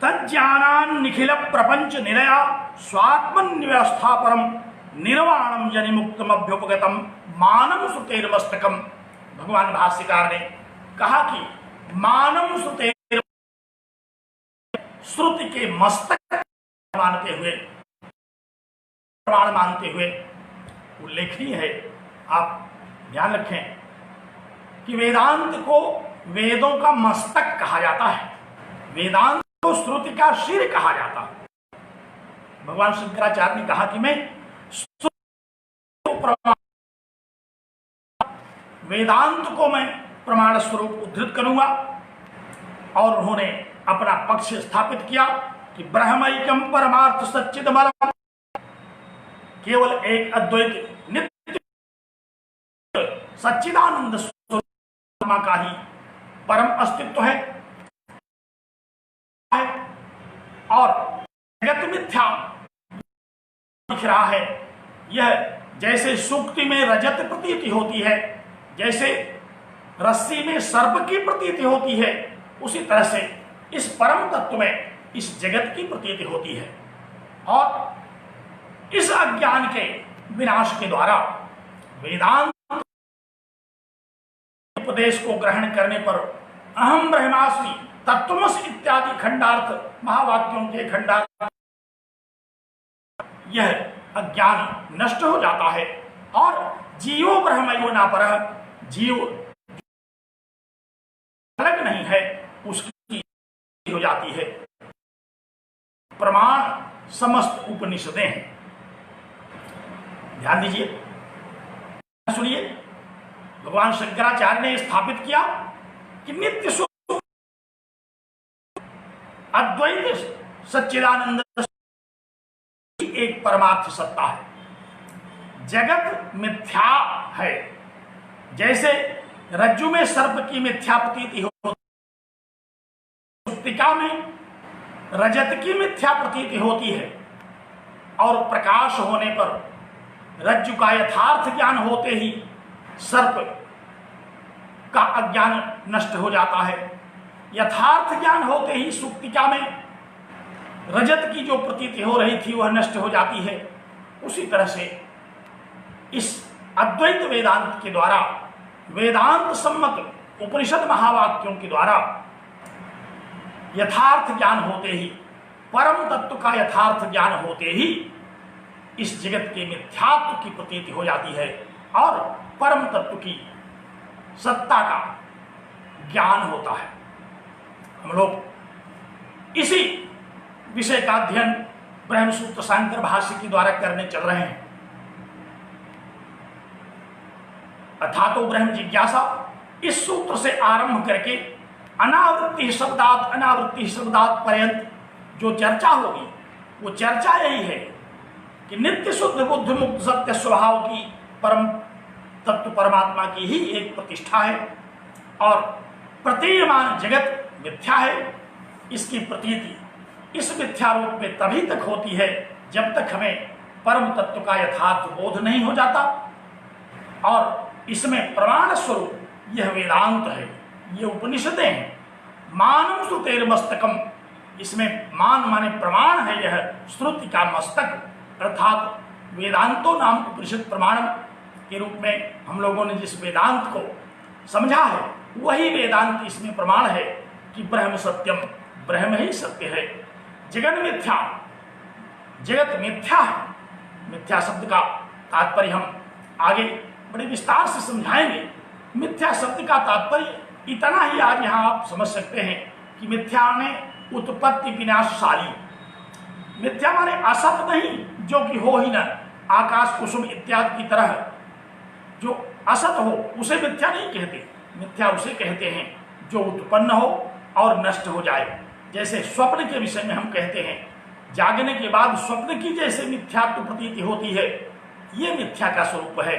तज्ज्ञानान् निखिल प्रपंच निलया स्वात्मन्यवस्था परम निर्वाणम जनिमुक्तम अभ्युपगतम मानम सुतेर्मस्तकम। भगवान भाष्यकार ने कहा कि मानम सुतेर श्रुति के मस्तक मानते हुए, प्रमाण मानते हुए उल्लेखनीय है। आप ध्यान रखें कि वेदांत को वेदों का मस्तक कहा जाता है, वेदांत को श्रुति का सिर कहा जाता है। भगवान शंकराचार्य ने कहा कि मैं वेदांत को मैं प्रमाण स्वरूप उद्धृत करूंगा और उन्होंने अपना पक्ष स्थापित किया कि ब्रह्मैकम परमार्थ सच्चिदमलम, केवल एक अद्वैत नित्य सच्चिदानंद स्वरूप का ही परम अस्तित्व है और जगत मिथ्या दिख रहा है। यह जैसे सुक्ति में रजत प्रतीति होती है, जैसे रस्सी में सर्प की प्रतीति होती है, उसी तरह से इस परम तत्व में इस जगत की प्रतीति होती है। और इस अज्ञान के विनाश के द्वारा वेदांत उपदेश को ग्रहण करने पर अहम ब्रह्मास्मि तत्त्वमसि इत्यादि खंडार्थ महावाक्यों के खंडार्थ यह अज्ञान नष्ट हो जाता है और जीवो ब्रह्मयो न परः, जीव अलग नहीं है उसकी हो जाती है। प्रमाण समस्त उपनिषदें हैं। ध्यान दीजिए, सुनिए। भगवान शंकराचार्य ने स्थापित किया कि नित्य सुख अद्वैत सच्चिदानंद एक परमार्थ सत्ता है। जगत मिथ्या है। जैसे रज्जु में सर्प की मिथ्या प्रतीति होती, सुक्तिका में रजत की मिथ्या प्रतीति होती है और प्रकाश होने पर रज्जु का यथार्थ ज्ञान होते ही सर्प का अज्ञान नष्ट हो जाता है। यथार्थ ज्ञान होते ही सुक्तिका में रजत की जो प्रतीति हो रही थी वह नष्ट हो जाती है। उसी तरह से इस अद्वैत वेदांत के द्वारा, वेदांत सम्मत उपनिषद महावाक्यों के द्वारा यथार्थ ज्ञान होते ही, परम तत्व का यथार्थ ज्ञान होते ही इस जगत के मिथ्यात्व की प्रतीति हो जाती है और परम तत्व की सत्ता का ज्ञान होता है। हम लोग इसी विषय का अध्ययन ब्रह्मसूत्र शांकर भाष्य के द्वारा करने चल रहे हैं। अथातो ब्रह्म जिज्ञासा इस सूत्र से आरंभ करके अनावृत्ति शब्दात पर्यंत जो चर्चा होगी वो चर्चा यही है कि नित्य शुद्ध बुद्ध मुक्त सत्य स्वभाव की परम तत्व परमात्मा की ही एक प्रतिष्ठा है और प्रतीयमान जगत मिथ्या है। इसकी प्रतीति इस मिथ्या रूप में तभी तक होती है जब तक हमें परम तत्व का यथार्थ बोध नहीं हो जाता और इसमें प्रमाण स्वरूप यह वेदांत है, ये उपनिषदें हैं। मानम श्रुतेर मस्तकम, इसमें मान माने प्रमाण है, यह श्रुति का मस्तक अर्थात वेदांतो नाम उपनिषद प्रमाण के रूप में हम लोगों ने जिस वेदांत को समझा है वही वेदांत इसमें प्रमाण है कि ब्रह्म सत्यम, ब्रह्म ही सत्य है। जगत मिथ्या, जगत मिथ्या है। मिथ्या शब्द का तात्पर्य हम आगे बड़े विस्तार से समझाएंगे। मिथ्या शब्द का तात्पर्य इतना ही आज यहाँ आप समझ सकते हैं कि मिथ्या में उत्पत्ति विनाशशाली, मिथ्या माने असत नहीं, जो कि हो ही न, आकाश कुसुम इत्यादि की तरह जो असत हो उसे मिथ्या नहीं कहते। मिथ्या उसे कहते हैं जो उत्पन्न हो और नष्ट हो जाए। जैसे स्वप्न के विषय में हम कहते हैं, जागने के बाद स्वप्न की जैसे मिथ्यात्व प्रतीति होती है, ये मिथ्या का स्वरूप है।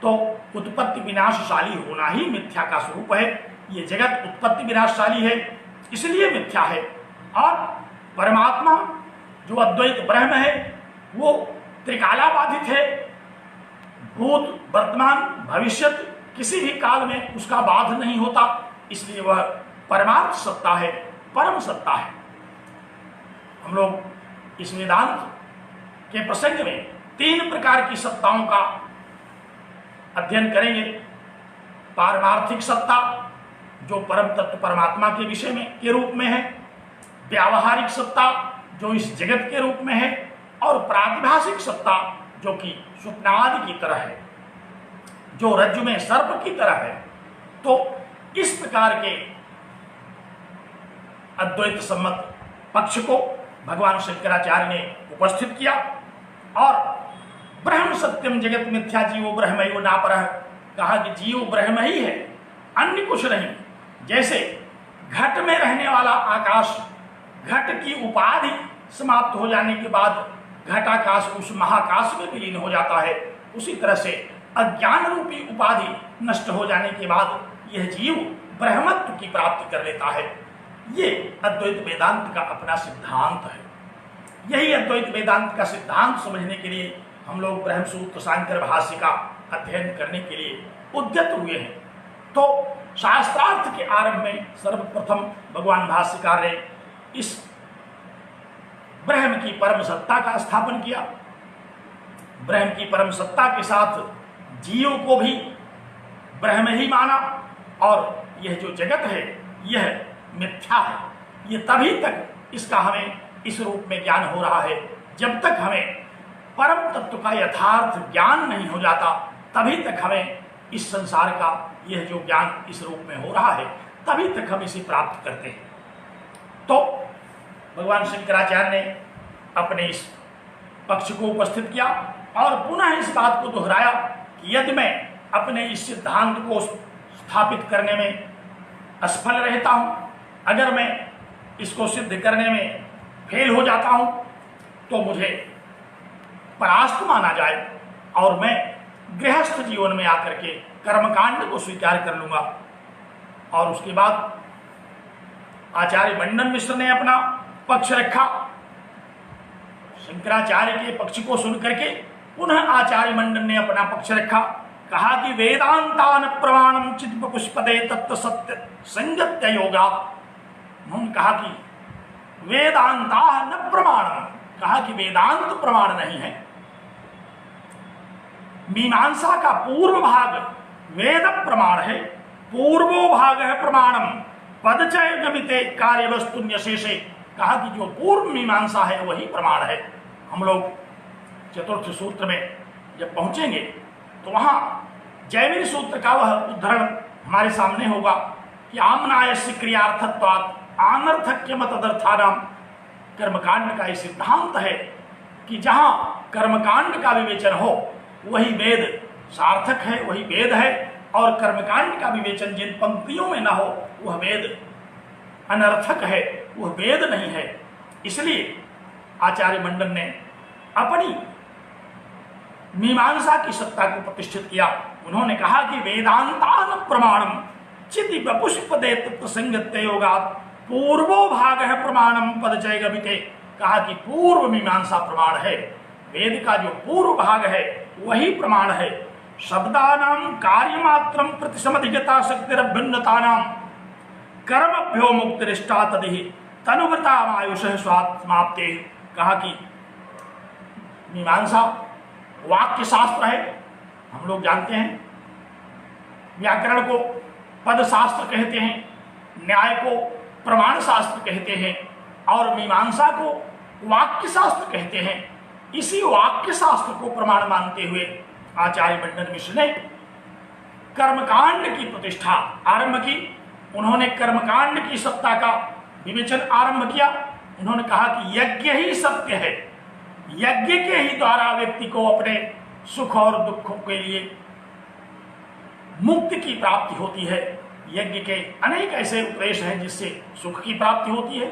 तो उत्पत्ति विनाशशाली होना ही मिथ्या का स्वरूप है। ये जगत उत्पत्ति विनाशशाली है, इसलिए मिथ्या है। और परमात्मा जो अद्वैत ब्रह्म है वो त्रिकालाबाधित है, भूत वर्तमान भविष्य किसी भी काल में उसका बाध नहीं होता, इसलिए वह परमार्थ सत्ता है, परम सत्ता है। हम लोग इस वेदांत के प्रसंग में 3 प्रकार की सत्ताओं का अध्ययन करेंगे। पारमार्थिक सत्ता जो परम तत्व परमात्मा के विषय में के रूप में है, व्यावहारिक सत्ता जो इस जगत के रूप में है, और प्रातिभाषिक सत्ता जो कि स्वप्नादि की तरह है, जो रज्जु में सर्प की तरह है। तो इस प्रकार के अद्वैत सम्मत पक्ष को भगवान शंकराचार्य ने उपस्थित किया और ब्रह्म सत्यम जगत मिथ्या जीवो ब्रह्मयो नापरः, कहा कि जीव ब्रह्म ही है, अन्य कुछ नहीं। जैसे घट में रहने वाला आकाश, घट की उपाधि समाप्त हो जाने के बाद घटाकाश उस महाकाश में विलीन हो जाता है, उसी तरह से अज्ञान रूपी उपाधि नष्ट हो जाने के बाद यह जीव ब्रह्मत्व की प्राप्ति कर लेता है। ये अद्वैत वेदांत का अपना सिद्धांत है। यही अद्वैत वेदांत का सिद्धांत समझने के लिए हम लोग ब्रह्म सूत्र शांकर भाष्य का अध्ययन करने के लिए उद्यत हुए हैं। तो शास्त्रार्थ के आरंभ में सर्वप्रथम भगवान भाष्यकार ने इस ब्रह्म की परम सत्ता का स्थापन किया। ब्रह्म की परम सत्ता के साथ जीव को भी ब्रह्म ही माना, और यह जो जगत है यह मिथ्या है। ये तभी तक इसका हमें इस रूप में ज्ञान हो रहा है जब तक हमें परम तत्व का यथार्थ ज्ञान नहीं हो जाता, तभी तक हमें इस संसार का यह जो ज्ञान इस रूप में हो रहा है, तभी तक हम इसे प्राप्त करते हैं। तो भगवान शंकराचार्य ने अपने इस पक्ष को उपस्थित किया और पुनः इस बात को दोहराया कि यदि मैं अपने इस सिद्धांत को स्थापित करने में असफल रहता हूं, अगर मैं इसको सिद्ध करने में फेल हो जाता हूं, तो मुझे परास्त माना जाए और मैं गृहस्थ जीवन में आकर के कर्मकांड को स्वीकार कर लूंगा। और उसके बाद आचार्य मंडन मिश्र ने अपना पक्ष रखा। शंकराचार्य के पक्ष को सुनकर के पुनः आचार्य मंडन ने अपना पक्ष रखा। कहा कि वेदांतान प्रमाणम चित्त पुष्पदे तत्व सत्य संगत्य योगा। उन्होंने कहा कि वेदांता न प्रमाणम, कहा कि वेदांत प्रमाण नहीं है। मीमांसा का पूर्व भाग वेद प्रमाण है, पूर्वो भाग है प्रमाणम पदचय गमिते कार्य वस्तु न्यशेषे। कहा कि जो पूर्व मीमांसा है वही प्रमाण है। हम लोग चतुर्थ सूत्र में जब पहुंचेंगे तो वहां जैमिनी सूत्र का वह उदाहरण हमारे सामने होगा कि आमनायस्य क्रियार्थत्वात् अनर्थक्यम तदर्थानाम। कर्मकांड का ये सिद्धांत है कि जहां कर्मकांड का विवेचन हो वही वेद सार्थक है, वही वेद है, और कर्मकांड का विवेचन जिन पंक्तियों में न हो वह वेद अनर्थक है, वह वेद नहीं है। इसलिए आचार्य मंडन ने अपनी मीमांसा की सत्ता को प्रतिष्ठित किया। उन्होंने कहा कि वेदांतान प्रमाणम चिति पुष्पदे तत्संगत्य योगात् पूर्वो भाग है प्रमाणम पदचय गमिते। कहा कि पूर्व मीमांसा प्रमाण है, वेद का जो पूर्व भाग है वही प्रमाण है। शब्दानाम कार्यमात्रम प्रतिसमधिगता शक्तिरभिन्नतानाम कर्मभ्यो मुक्तिरिष्टा तदिहि तनुव्रता आयुषः समाप्ते। कहा कि मीमांसा वाक्य शास्त्र है, हम लोग जानते हैं। व्याकरण को पद शास्त्र कहते हैं, न्याय को प्रमाण शास्त्र कहते हैं, और मीमांसा को वाक्य शास्त्र कहते हैं। इसी वाक्य शास्त्र को प्रमाण मानते हुए आचार्य मंडन मिश्र ने कर्मकांड की प्रतिष्ठा आरंभ की। उन्होंने कर्मकांड की सत्ता का विवेचन आरंभ किया उन्होंने कहा कि यज्ञ ही सत्य है, यज्ञ के ही द्वारा व्यक्ति को अपने सुख और दुखों के लिए मुक्ति की प्राप्ति होती है। यज्ञ के अनेक ऐसे उपदेश हैं जिससे सुख की प्राप्ति होती है।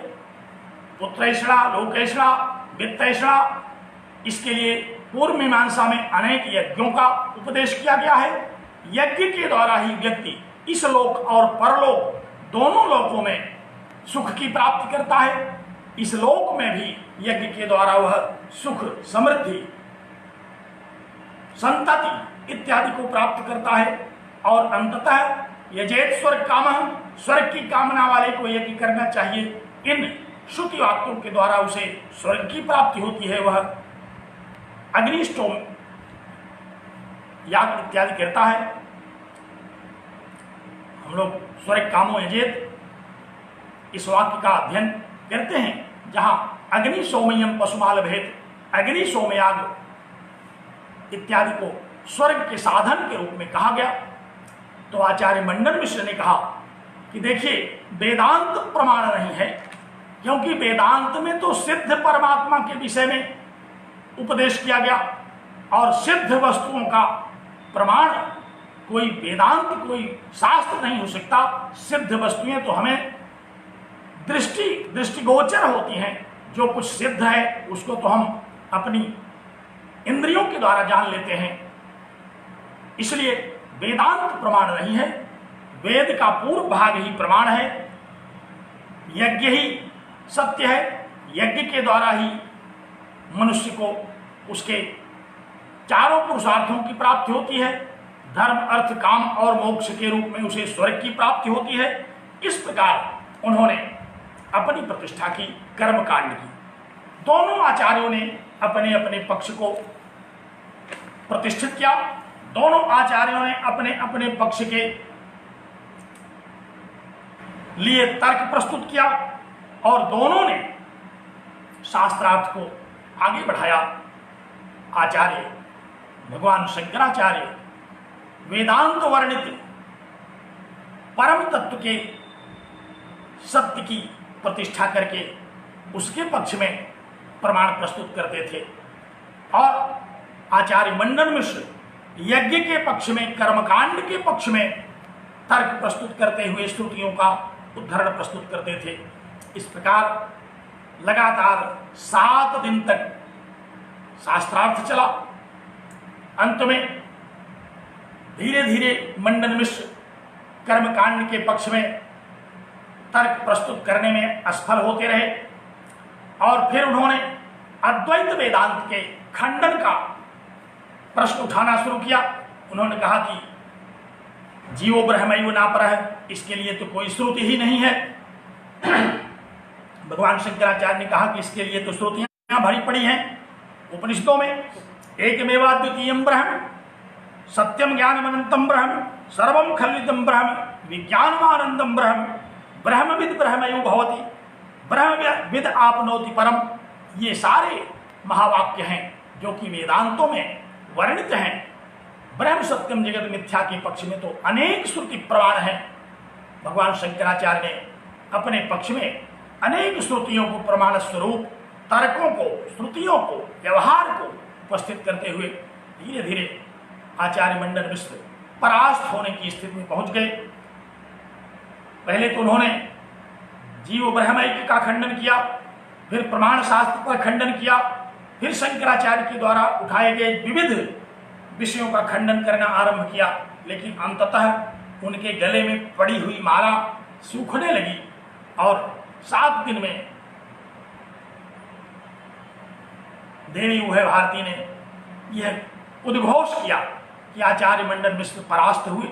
पुत्रैषणा, लोकैषणा, वित्तैषणा, इसके लिए पूर्व मीमांसा में अनेक यज्ञों का उपदेश किया गया है। यज्ञ के द्वारा ही व्यक्ति इस लोक और परलोक दोनों लोकों में सुख की प्राप्ति करता है। इस लोक में भी यज्ञ के द्वारा वह सुख, समृद्धि, संतति इत्यादि को प्राप्त करता है। और अंततः यजेत स्वर्ग कामः, स्वर्ग की कामना वाले को यज्ञ करना चाहिए। इन श्रुति वाक्यों के द्वारा उसे स्वर्ग की प्राप्ति होती है। वह अग्निष्टोम याग इत्यादि करता है। हम लोग स्वर्ग कामो यजेत इस वाक्य का अध्ययन करते हैं, जहां अग्नि सोमयम पशुमाल भेद, अग्नि सोमयाग इत्यादि को स्वर्ग के साधन के रूप में कहा गया। तो आचार्य मंडन मिश्र ने कहा कि देखिए, वेदांत प्रमाण नहीं है, क्योंकि वेदांत में तो सिद्ध परमात्मा के विषय में उपदेश किया गया, और सिद्ध वस्तुओं का प्रमाण कोई वेदांत, कोई शास्त्र नहीं हो सकता। सिद्ध वस्तुएं तो हमें दृष्टिगोचर होती हैं। जो कुछ सिद्ध है उसको तो हम अपनी इंद्रियों के द्वारा जान लेते हैं। इसलिए वेदांत प्रमाण नहीं है, वेद का पूर्व भाग ही प्रमाण है। यज्ञ ही सत्य है, यज्ञ के द्वारा ही मनुष्य को उसके चारों पुरुषार्थों की प्राप्ति होती है। धर्म, अर्थ, काम और मोक्ष के रूप में उसे स्वर्ग की प्राप्ति होती है। इस प्रकार उन्होंने अपनी प्रतिष्ठा की, कर्म कांड की। दोनों आचार्यों ने अपने अपने पक्ष को प्रतिष्ठित किया। दोनों आचार्यों ने अपने अपने पक्ष के लिए तर्क प्रस्तुत किया, और दोनों ने शास्त्रार्थ को आगे बढ़ाया। आचार्य भगवान शंकराचार्य वेदांत वर्णित परम तत्व के सत्य की प्रतिष्ठा करके उसके पक्ष में प्रमाण प्रस्तुत करते थे, और आचार्य मंडन मिश्र यज्ञ के पक्ष में, कर्मकांड के पक्ष में तर्क प्रस्तुत करते हुए श्रुतियों का उद्धरण प्रस्तुत करते थे। इस प्रकार लगातार 7 दिन तक शास्त्रार्थ चला। अंत में धीरे धीरे मंडन मिश्र कर्मकांड के पक्ष में तर्क प्रस्तुत करने में असफल होते रहे, और फिर उन्होंने अद्वैत वेदांत के खंडन का प्रश्न उठाना शुरू किया। उन्होंने कहा कि जीवो ब्रह्मैव नापरः, इसके लिए तो कोई श्रुति ही नहीं है। भगवान शंकराचार्य ने कहा कि इसके लिए तो श्रुतियां भरी पड़ी हैं उपनिषदों में। एकमेवाद्वितीयं ब्रह्म, सत्यम ज्ञानमनंतम ब्रह्म, सर्वम खल्विदं ब्रह्म, विज्ञानमानंदम ब्रह्म, ब्रह्मविद ब्रह्मैव भवति, ब्रह्मविद आपनोति परम। ये सारे महावाक्य हैं जो कि वेदांतों में वर्णित हैं। ब्रह्म सत्यम जगत मिथ्या के पक्ष में तो अनेक श्रुति प्रमाण हैं। भगवान शंकराचार्य ने अपने पक्ष में अनेक श्रुतियों को प्रमाण स्वरूप, तर्कों को, श्रुतियों को, व्यवहार को उपस्थित करते हुए धीरे धीरे आचार्य मंडन मिश्र परास्त होने की स्थिति में पहुंच गए। पहले तो उन्होंने जीव ब्रह्मैक्य का खंडन किया, फिर प्रमाण शास्त्र पर खंडन किया, फिर शंकराचार्य के द्वारा उठाए गए विविध विषयों का खंडन करना आरंभ किया। लेकिन अंततः उनके गले में पड़ी हुई माला सूखने लगी, और 7 दिन में देवी उभय भारती ने यह उद्घोष किया कि आचार्य मंडन मिश्र परास्त हुए।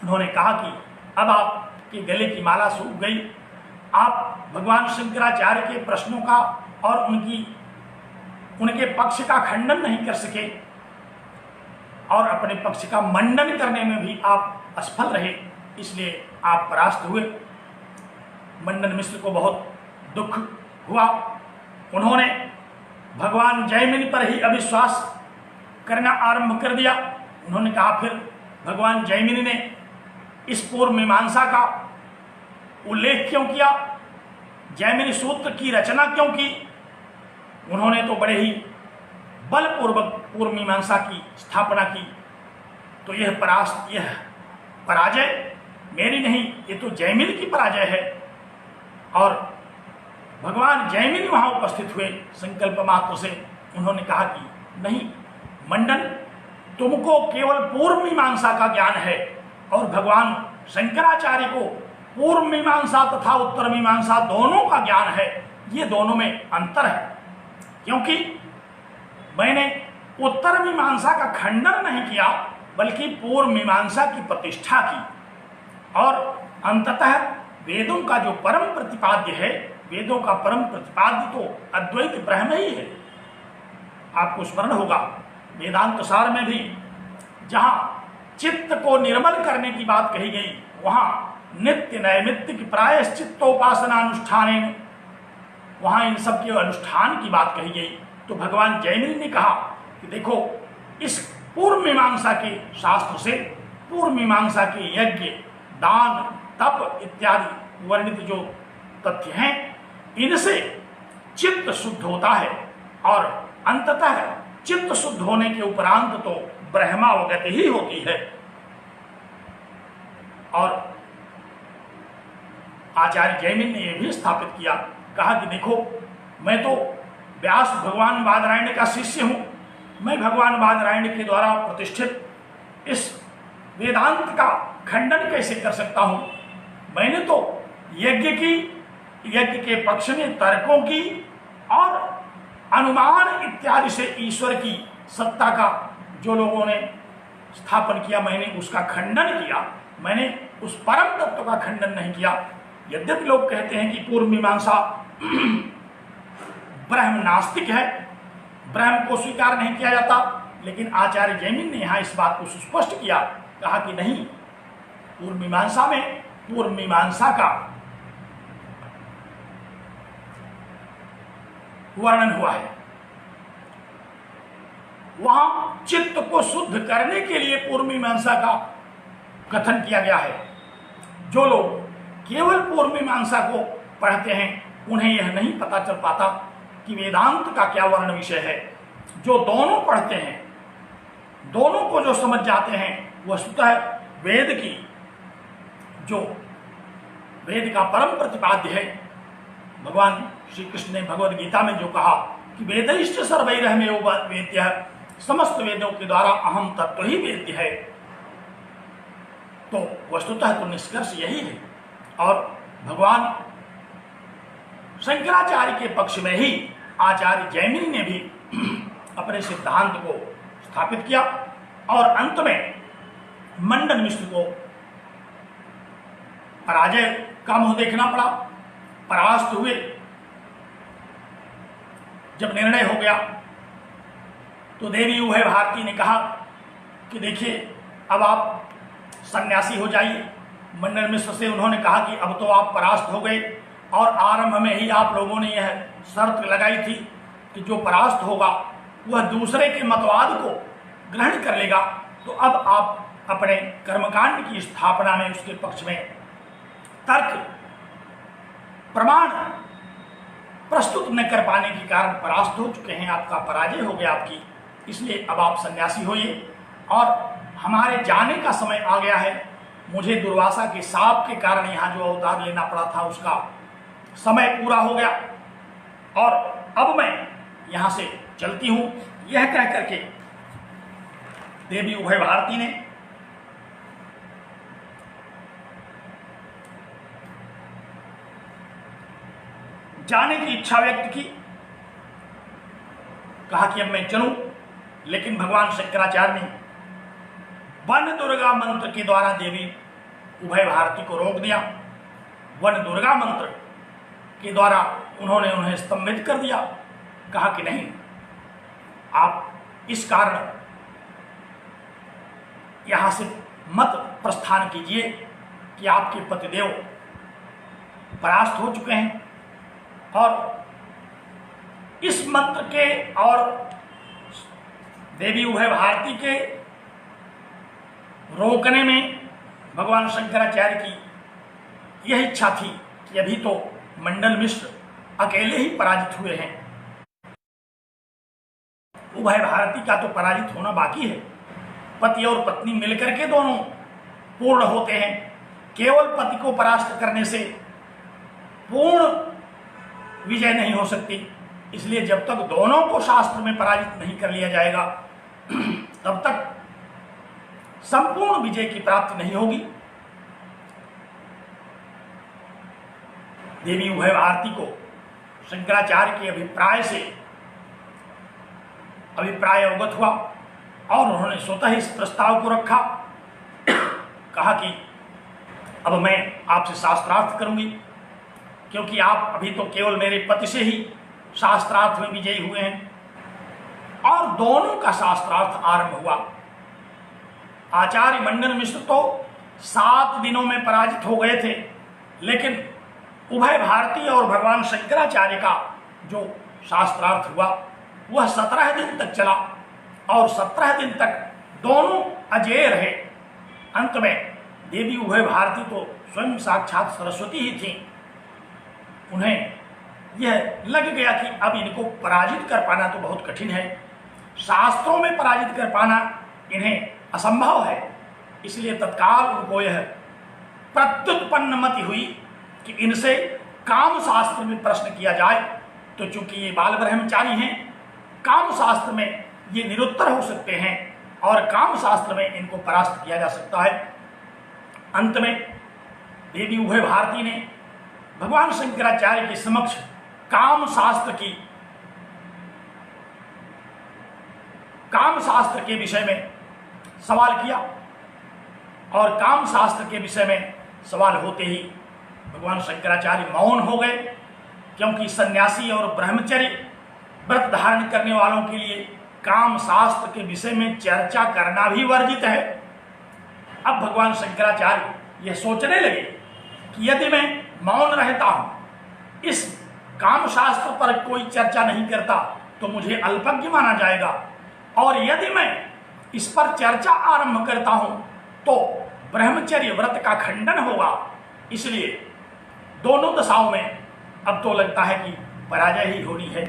उन्होंने कहा कि अब आपके गले की माला सूख गई, आप भगवान शंकराचार्य के प्रश्नों का और उनके पक्ष का खंडन नहीं कर सके, और अपने पक्ष का मंडन करने में भी आप असफल रहे, इसलिए आप परास्त हुए। मंडन मिश्र को बहुत दुख हुआ। उन्होंने भगवान जैमिनि पर ही अविश्वास करना आरंभ कर दिया। उन्होंने कहा, फिर भगवान जैमिनि ने इस पूर्व मीमांसा का उल्लेख क्यों किया? जैमिनी सूत्र की रचना क्यों की? उन्होंने तो बड़े ही बलपूर्वक पूर्व मीमांसा की स्थापना की। तो यह पराजय मेरी नहीं, ये तो जैमिनी की पराजय है। और भगवान जैमिनी वहां उपस्थित हुए संकल्प मात्र से। उन्होंने कहा कि नहीं मंडन, तुमको केवल पूर्व मीमांसा का ज्ञान है और भगवान शंकराचार्य को पूर्व मीमांसा तथा उत्तर मीमांसा दोनों का ज्ञान है। ये दोनों में अंतर है, क्योंकि मैंने उत्तर मीमांसा का खंडन नहीं किया बल्कि पूर्व मीमांसा की प्रतिष्ठा की। और अंततः वेदों का जो परम प्रतिपाद्य है, वेदों का परम प्रतिपाद्य तो अद्वैत ब्रह्म ही है। आपको स्मरण होगा वेदांत सार में भी जहां चित्त को निर्मल करने की बात कही गई, वहां नित्य नैमित्तिक प्रायश्चित्तोपासना अनुष्ठान, वहां इन सब के अनुष्ठान की बात कही गई। तो भगवान जैमिनी ने कहा कि देखो, इस पूर्व मीमांसा के शास्त्र से, पूर्व मीमांसा के यज्ञ, दान, तप इत्यादि वर्णित जो तथ्य हैं, इनसे चित्त शुद्ध होता है और अंततः चित्त शुद्ध होने के उपरांत तो ब्रह्मावगति ही होती है। और आचार्य जैमिनी ने यह भी स्थापित किया, कहा कि देखो, मैं तो व्यास भगवान बादरायण का शिष्य हूं, मैं भगवान बादरायण के द्वारा प्रतिष्ठित इस वेदांत का खंडन कैसे कर सकता हूं? मैंने तो यज्ञ के पक्ष में तर्कों की और अनुमान इत्यादि से ईश्वर की सत्ता का जो लोगों ने स्थापन किया, मैंने उसका खंडन किया। मैंने उस परम तत्व का खंडन नहीं किया। यद्यपि लोग कहते हैं कि पूर्व मीमांसा ब्रह्म नास्तिक है, ब्रह्म को स्वीकार नहीं किया जाता, लेकिन आचार्य जैमिनी ने यहां इस बात को सुस्पष्ट किया, कहा कि नहीं, पूर्व मीमांसा में पूर्व मीमांसा का वर्णन हुआ है। वहां चित्त को शुद्ध करने के लिए पूर्व मीमांसा का कथन किया गया है। जो लोग केवल पूर्व मीमांसा को पढ़ते हैं, उन्हें यह नहीं पता चल पाता कि वेदांत का क्या वर्ण विषय है। जो दोनों पढ़ते हैं, दोनों को जो समझ जाते हैं, वस्तुतः वेद की जो वेद का परम प्रतिपाद्य है, भगवान श्री कृष्ण ने भगवद गीता में जो कहा कि वेदैश्च सर्वैरहमेव वेद्यः, समस्त वेदों के द्वारा अहम तत्व ही वेद्य है, तो वस्तुतः तो निष्कर्ष यही है। और भगवान शंकराचार्य के पक्ष में ही आचार्य जैमिनी ने भी अपने सिद्धांत को स्थापित किया और अंत में मंडन मिश्र को पराजय का मुंह देखना पड़ा, परास्त हुए। जब निर्णय हो गया तो देवी उभय भारती ने कहा कि देखिए, अब आप सन्यासी हो जाइए। मंडन मिश्र से उन्होंने कहा कि अब तो आप परास्त हो गए और आरंभ में ही आप लोगों ने यह शर्त लगाई थी कि जो परास्त होगा वह दूसरे के मतवाद को ग्रहण कर लेगा, तो अब आप अपने कर्मकांड की स्थापना में उसके पक्ष में तर्क प्रमाण प्रस्तुत न कर पाने के कारण परास्त हो चुके हैं, आपका पराजय हो गया आपकी, इसलिए अब आप सन्यासी होइए और हमारे जाने का समय आ गया है। मुझे दुर्वासा के शाप के कारण यहाँ जो अवतार लेना पड़ा था उसका समय पूरा हो गया और अब मैं यहाँ से चलती हूँ। यह कह करके देवी उभय भारती ने जाने की इच्छा व्यक्त की, कहा कि अब मैं चलूं, लेकिन भगवान शंकराचार्य ने वन दुर्गा मंत्र के द्वारा देवी उभय भारती को रोक दिया। वन दुर्गा मंत्र के द्वारा उन्होंने उन्हें स्तंभित कर दिया, कहा कि नहीं, आप इस कारण यहां से मत प्रस्थान कीजिए कि आपके पतिदेव परास्त हो चुके हैं। और इस मंत्र के और देवी उभय भारती के रोकने में भगवान शंकराचार्य की यह इच्छा थी कि अभी तो मंडन मिश्र अकेले ही पराजित हुए हैं। उभय भारती का तो पराजित होना बाकी है। पति और पत्नी मिलकर के दोनों पूर्ण होते हैं। केवल पति को परास्त करने से पूर्ण विजय नहीं हो सकती। इसलिए जब तक दोनों को शास्त्र में पराजित नहीं कर लिया जाएगा तब तक संपूर्ण विजय की प्राप्ति नहीं होगी। देवी उभय भारती को शंकराचार्य के अभिप्राय अवगत हुआ और उन्होंने स्वतः इस प्रस्ताव को रखा। कहा कि अब मैं आपसे शास्त्रार्थ करूंगी, क्योंकि आप अभी तो केवल मेरे पति से ही शास्त्रार्थ में विजयी हुए हैं। और दोनों का शास्त्रार्थ आरंभ हुआ। आचार्य मंडन मिश्र तो 7 दिनों में पराजित हो गए थे, लेकिन उभय भारती और भगवान शंकराचार्य का जो शास्त्रार्थ हुआ वह 17 दिन तक चला और 17 दिन तक दोनों अजेय रहे। अंत में देवी उभय भारती तो स्वयं साक्षात सरस्वती ही थी। उन्हें यह लग गया कि अब इनको पराजित कर पाना तो बहुत कठिन है, शास्त्रों में पराजित कर पाना इन्हें असंभव है। इसलिए तत्काल उनको यह प्रत्युत्पन्न मति हुई कि इनसे काम शास्त्र में प्रश्न किया जाए। तो चूंकि ये बाल ब्रह्मचारी हैं, काम शास्त्र में ये निरुत्तर हो सकते हैं और काम शास्त्र में इनको परास्त किया जा सकता है। अंत में देवी उभय भारती ने भगवान शंकराचार्य के समक्ष काम शास्त्र के विषय में सवाल किया और काम शास्त्र के विषय में सवाल होते ही भगवान शंकराचार्य मौन हो गए, क्योंकि सन्यासी और ब्रह्मचर्य व्रत धारण करने वालों के लिए काम शास्त्र के विषय में चर्चा करना भी वर्जित है। अब भगवान शंकराचार्य यह सोचने लगे कि यदि मैं मौन रहता हूं, इस काम शास्त्र पर कोई चर्चा नहीं करता तो मुझे अल्पज्ञ माना जाएगा, और यदि मैं इस पर चर्चा आरंभ करता हूं तो ब्रह्मचर्य व्रत का खंडन होगा। इसलिए दोनों दशाओं में अब तो लगता है कि पराजय ही होनी है।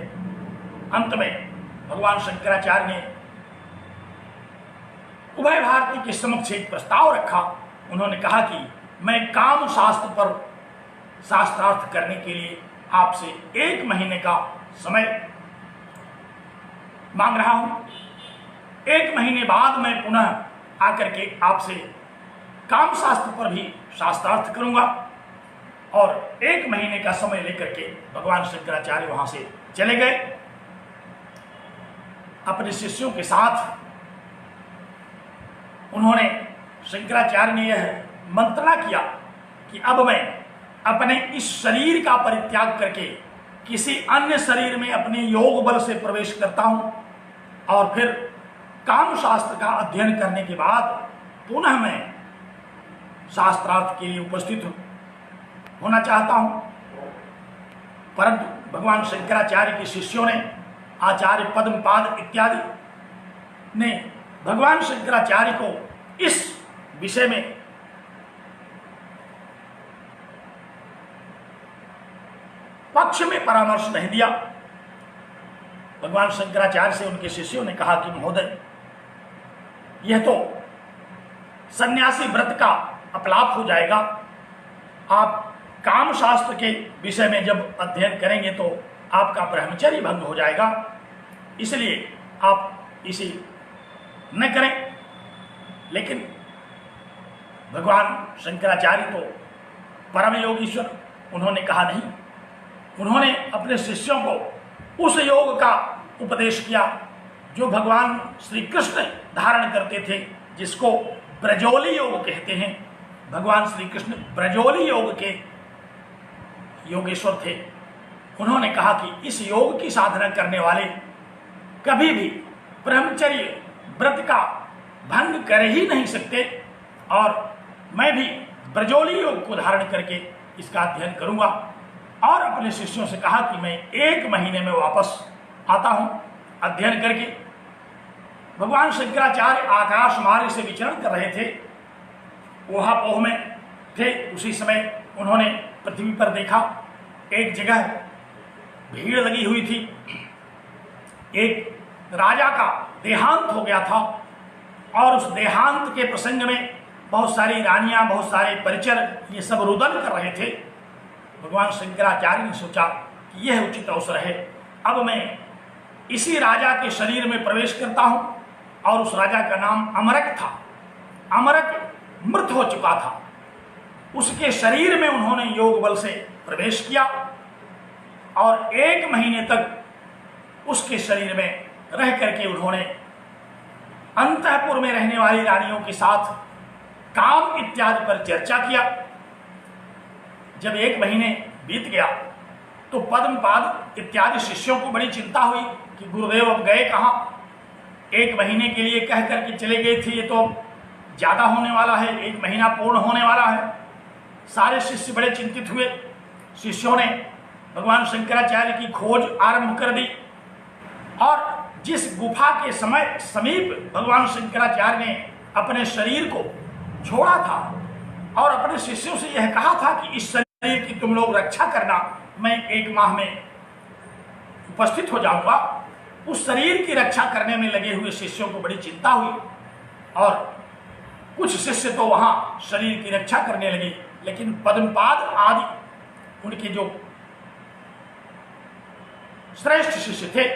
अंत में भगवान शंकराचार्य ने उभय भारती के समक्ष एक प्रस्ताव रखा। उन्होंने कहा कि मैं काम शास्त्र पर शास्त्रार्थ करने के लिए आपसे 1 महीने का समय मांग रहा हूं। 1 महीने बाद मैं पुनः आकर के आपसे काम शास्त्र पर भी शास्त्रार्थ करूंगा। और 1 महीने का समय लेकर के भगवान शंकराचार्य वहां से चले गए। अपने शिष्यों के साथ उन्होंने शंकराचार्य ने यह मंत्रणा किया कि अब मैं अपने इस शरीर का परित्याग करके किसी अन्य शरीर में अपने योग बल से प्रवेश करता हूं और फिर काम शास्त्र का अध्ययन करने के बाद पुनः मैं शास्त्रार्थ के लिए उपस्थित होना चाहता हूं। परंतु भगवान शंकराचार्य के शिष्यों ने, आचार्य पद्मपाद इत्यादि ने भगवान शंकराचार्य को इस विषय में पक्ष में परामर्श नहीं दिया। भगवान शंकराचार्य से उनके शिष्यों ने कहा कि महोदय, यह तो सन्यासी व्रत का अपलाप हो जाएगा। आप काम शास्त्र के विषय में जब अध्ययन करेंगे तो आपका ब्रह्मचर्य भंग हो जाएगा, इसलिए आप इसे न करें। लेकिन भगवान शंकराचार्य तो परम योगीश्वर, उन्होंने कहा नहीं। उन्होंने अपने शिष्यों को उस योग का उपदेश किया जो भगवान श्री कृष्ण धारण करते थे, जिसको ब्रजोली योग कहते हैं। भगवान श्री कृष्ण ब्रजोली योग के योगेश्वर थे। उन्होंने कहा कि इस योग की साधना करने वाले कभी भी ब्रह्मचर्य व्रत का भंग कर ही नहीं सकते, और मैं भी ब्रजोली योग को धारण करके इसका अध्ययन करूंगा। और अपने शिष्यों से कहा कि मैं 1 महीने में वापस आता हूं अध्ययन करके। भगवान शंकराचार्य आकाश मार्ग से विचरण कर रहे थे, ऊहापोह में थे। उसी समय उन्होंने पृथ्वी पर देखा एक जगह भीड़ लगी हुई थी। एक राजा का देहांत हो गया था और उस देहांत के प्रसंग में बहुत सारी रानियां, बहुत सारे परिचर ये सब रुदन कर रहे थे। भगवान शंकराचार्य ने सोचा कि यह उचित अवसर है, अब मैं इसी राजा के शरीर में प्रवेश करता हूं। और उस राजा का नाम अमरक था। अमरक मृत हो चुका था। उसके शरीर में उन्होंने योग बल से प्रवेश किया और 1 महीने तक उसके शरीर में रह करके उन्होंने अंतःपुर में रहने वाली रानियों के साथ काम इत्यादि पर चर्चा किया। जब 1 महीने बीत गया तो पद्मपाद इत्यादि शिष्यों को बड़ी चिंता हुई कि गुरुदेव अब गए कहाँ। 1 महीने के लिए कह करके चले गए थे, ये तो ज्यादा होने वाला है, 1 महीना पूर्ण होने वाला है। सारे शिष्य बड़े चिंतित हुए। शिष्यों ने भगवान शंकराचार्य की खोज आरंभ कर दी और जिस गुफा के समीप भगवान शंकराचार्य ने अपने शरीर को छोड़ा था और अपने शिष्यों से यह कहा था कि इस शरीर की तुम लोग रक्षा करना, मैं 1 माह में उपस्थित हो जाऊंगा, उस शरीर की रक्षा करने में लगे हुए शिष्यों को बड़ी चिंता हुई और कुछ शिष्य तो वहां शरीर की रक्षा करने लगे, लेकिन पद्मपाद आदि उनके जो श्रेष्ठ शिष्य थे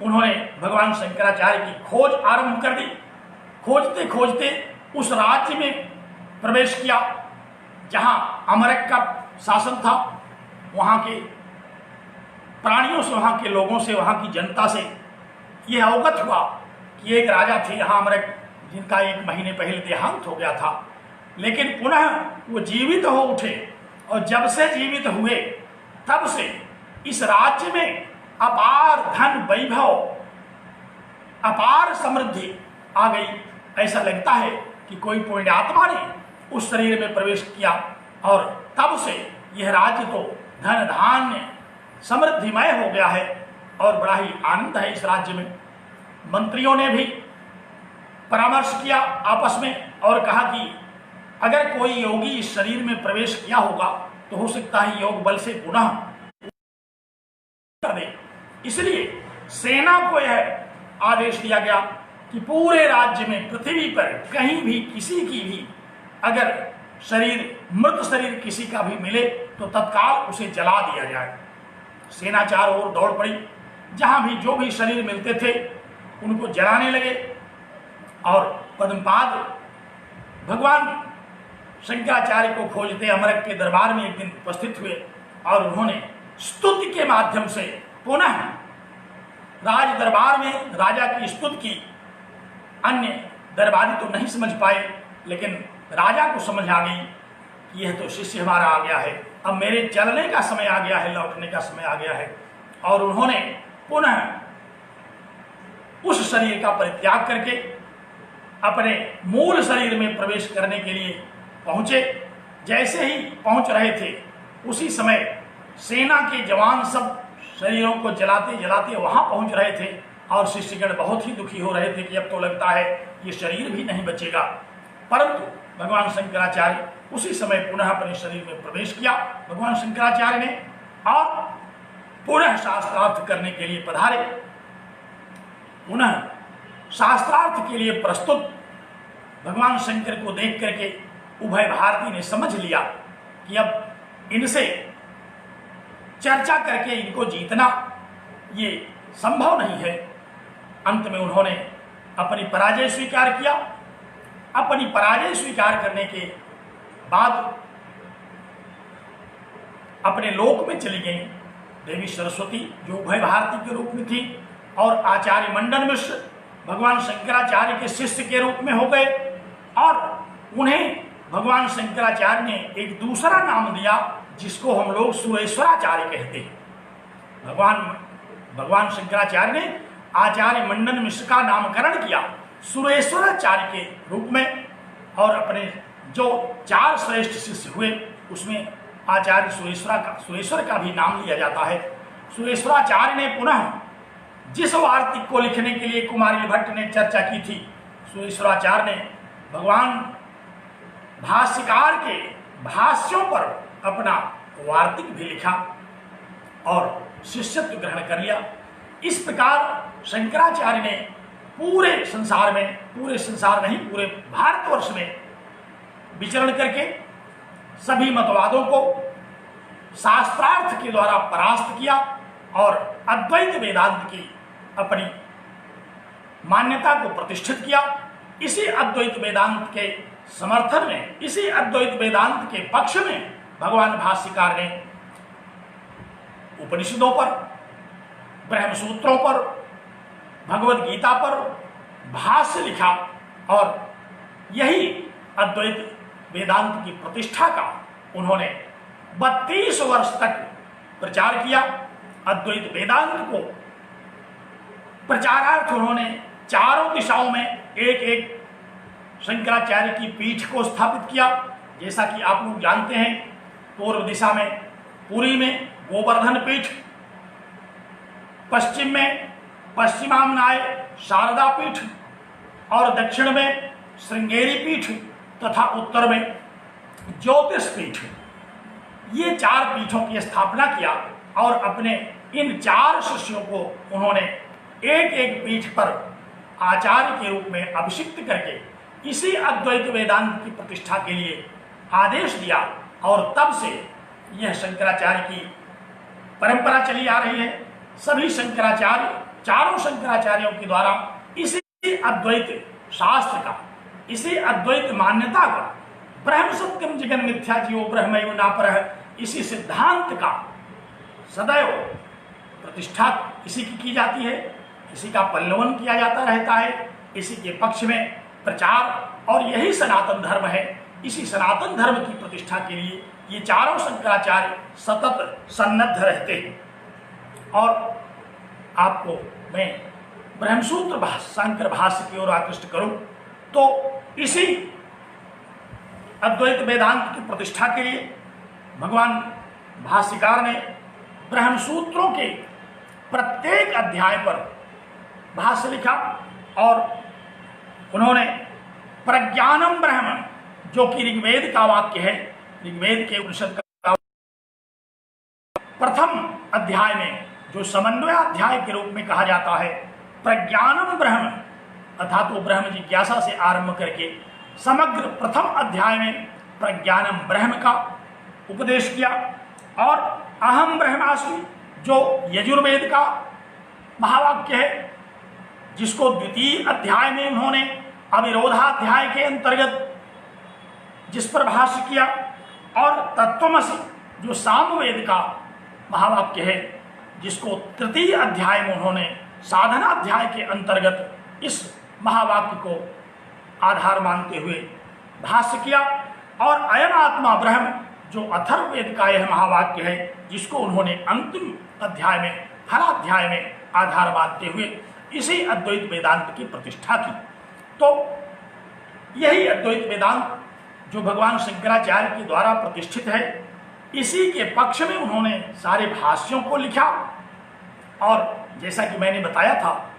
उन्होंने भगवान शंकराचार्य की खोज आरंभ कर दी। खोजते खोजते उस राज्य में प्रवेश किया जहां अमरक का शासन था। वहां के प्राणियों से, वहां के लोगों से, वहां की जनता से यह अवगत हुआ कि एक राजा थे यहाँ अमरक, जिनका 1 महीने पहले देहांत हो गया था, लेकिन पुनः वो जीवित हो उठे और जब से जीवित हुए तब से इस राज्य में अपार धन वैभव, अपार समृद्धि आ गई। ऐसा लगता है कि कोई पुण्यात्मा ने उस शरीर में प्रवेश किया और तब से यह राज्य तो धन धान्य समृद्धिमय हो गया है और बड़ा ही आनंद है इस राज्य में। मंत्रियों ने भी परामर्श किया आपस में और कहा कि अगर कोई योगी इस शरीर में प्रवेश किया होगा तो हो सकता है योग बल से पुनः कर दे। इसलिए सेना को यह आदेश दिया गया कि पूरे राज्य में, पृथ्वी पर कहीं भी किसी की भी अगर मृत शरीर किसी का भी मिले तो तत्काल उसे जला दिया जाए। सेना चारों ओर दौड़ पड़ी, जहां भी जो भी शरीर मिलते थे उनको जलाने लगे और पद्मपाद भगवान शंकराचार्य को खोजते अमरक के दरबार में एक दिन उपस्थित हुए और उन्होंने स्तुति के माध्यम से पुनः राज दरबार में राजा की स्तुति की। अन्य दरबारी तो नहीं समझ पाए, लेकिन राजा को समझ आ गई कि यह तो शिष्य हमारा आ गया है, अब मेरे चलने का समय आ गया है, लौटने का समय आ गया है। और उन्होंने पुनः उस शरीर का परित्याग करके अपने मूल शरीर में प्रवेश करने के लिए पहुंचे। जैसे ही पहुंच रहे थे उसी समय सेना के जवान सब शरीरों को जलाते जलाते वहां पहुंच रहे थे और शिष्यगण बहुत ही दुखी हो रहे थे कि अब तो लगता है ये शरीर भी नहीं बचेगा। परंतु भगवान शंकराचार्य उसी समय पुनः अपने शरीर में प्रवेश किया। भगवान शंकराचार्य ने और पुनः शास्त्रार्थ करने के लिए पधारे। पुनः शास्त्रार्थ के लिए प्रस्तुत भगवान शंकर को देख करके उभय भारती ने समझ लिया कि अब इनसे चर्चा करके इनको जीतना ये संभव नहीं है। अंत में उन्होंने अपनी पराजय स्वीकार किया। अपनी पराजय स्वीकार करने के बाद अपने लोक में चली गई देवी सरस्वती, जो उभय भारती के रूप में थी, और आचार्य मंडन मिश्र भगवान शंकराचार्य के शिष्य के रूप में हो गए और उन्हें भगवान शंकराचार्य ने एक दूसरा नाम दिया जिसको हम लोग सुरेश्वराचार्य कहते हैं। भगवान शंकराचार्य ने आचार्य मंडन मिश्र का नामकरण किया सुरेश्वराचार्य के रूप में और अपने जो 4 श्रेष्ठ शिष्य हुए उसमें आचार्य सुरेश्वर का भी नाम लिया जाता है। सुरेश्वराचार्य ने पुनः जिस वार्तिक को लिखने के लिए कुमारी भट्ट ने चर्चा की थी, सुरेश्वराचार्य ने भगवान भाष्यकार के भाष्यों पर अपना वार्तिक भी लिखा और शिष्यत्व ग्रहण कर लिया। इस प्रकार शंकराचार्य ने पूरे संसार में, पूरे संसार नहीं पूरे भारतवर्ष में विचरण करके सभी मतवादों को शास्त्रार्थ के द्वारा परास्त किया और अद्वैत वेदांत की अपनी मान्यता को प्रतिष्ठित किया। इसी अद्वैत वेदांत के समर्थन में, इसी अद्वैत वेदांत के पक्ष में भगवान भाष्यकार ने उपनिषदों पर, ब्रह्मसूत्रों पर, भगवद गीता पर भाष्य लिखा और यही अद्वैत वेदांत की प्रतिष्ठा का उन्होंने 32 वर्ष तक प्रचार किया। अद्वैत वेदांत को प्रचारार्थ उन्होंने चारों दिशाओं में एक एक शंकराचार्य की पीठ को स्थापित किया। जैसा कि आप लोग जानते हैं, पूर्व दिशा में पुरी में गोवर्धन पीठ, पश्चिम में पश्चिमामनाय शारदा पीठ और दक्षिण में श्रृंगेरी पीठ तथा उत्तर में ज्योतिष पीठ, ये 4 पीठों की स्थापना किया और अपने इन 4 शिष्यों को उन्होंने एक एक पीठ पर आचार्य के रूप में अभिषिक्त करके इसी अद्वैत वेदांत की प्रतिष्ठा के लिए आदेश दिया और तब से यह शंकराचार्य की परंपरा चली आ रही है। सभी शंकराचार्य, चारों शंकराचार्यों के द्वारा इसी अद्वैत शास्त्र का, इसी अद्वैत मान्यता का, ब्रह्म सत्यम जगन मिथ्या जीवो ब्रह्मैव नापरः, इसी सिद्धांत का सदैव प्रतिष्ठा इसी की जाती है, इसी का पल्लवन किया जाता रहता है, इसी के पक्ष में प्रचार, और यही सनातन धर्म है। इसी सनातन धर्म की प्रतिष्ठा के लिए ये चारों शंकराचार्य सतत सन्नद्ध रहते हैं। और आपको मैं ब्रह्मसूत्र शंकर भाष्य की ओर आकृष्ट करूं तो इसी अद्वैत वेदांत की प्रतिष्ठा के लिए भगवान भाष्यकार ने ब्रह्मसूत्रों के प्रत्येक अध्याय पर भाष्य लिखा और उन्होंने प्रज्ञानम ब्रह्म, जो कि ऋग्वेद का वाक्य है, ऋग्वेद के उपनिषद का प्रथम अध्याय में जो समन्वय अध्याय के रूप में कहा जाता है, प्रज्ञानम ब्रह्म अर्थात वो ब्रह्म जिज्ञासा से आरंभ करके समग्र प्रथम अध्याय में प्रज्ञानम ब्रह्म का उपदेश किया। और अहम ब्रह्मास्मि, जो यजुर्वेद का महावाक्य है, जिसको द्वितीय अध्याय में उन्होंने अविरोधाध्याय के अंतर्गत जिस पर भाष्य किया, और तत्वमसि, जो सामवेद का महावाक्य है, जिसको तृतीय अध्याय में उन्होंने साधना अध्याय के अंतर्गत इस महावाक्य को आधार मानते हुए भाष्य किया। और अयम आत्मा ब्रह्म, जो अथर्ववेद का यह महावाक्य है, जिसको उन्होंने अंतिम अध्याय में, फलाध्याय में आधार मानते हुए इसी अद्वैत वेदांत की प्रतिष्ठा की। तो यही अद्वैत वेदांत जो भगवान शंकराचार्य के द्वारा प्रतिष्ठित है, इसी के पक्ष में उन्होंने सारे भाष्यों को लिखा। और जैसा कि मैंने बताया था,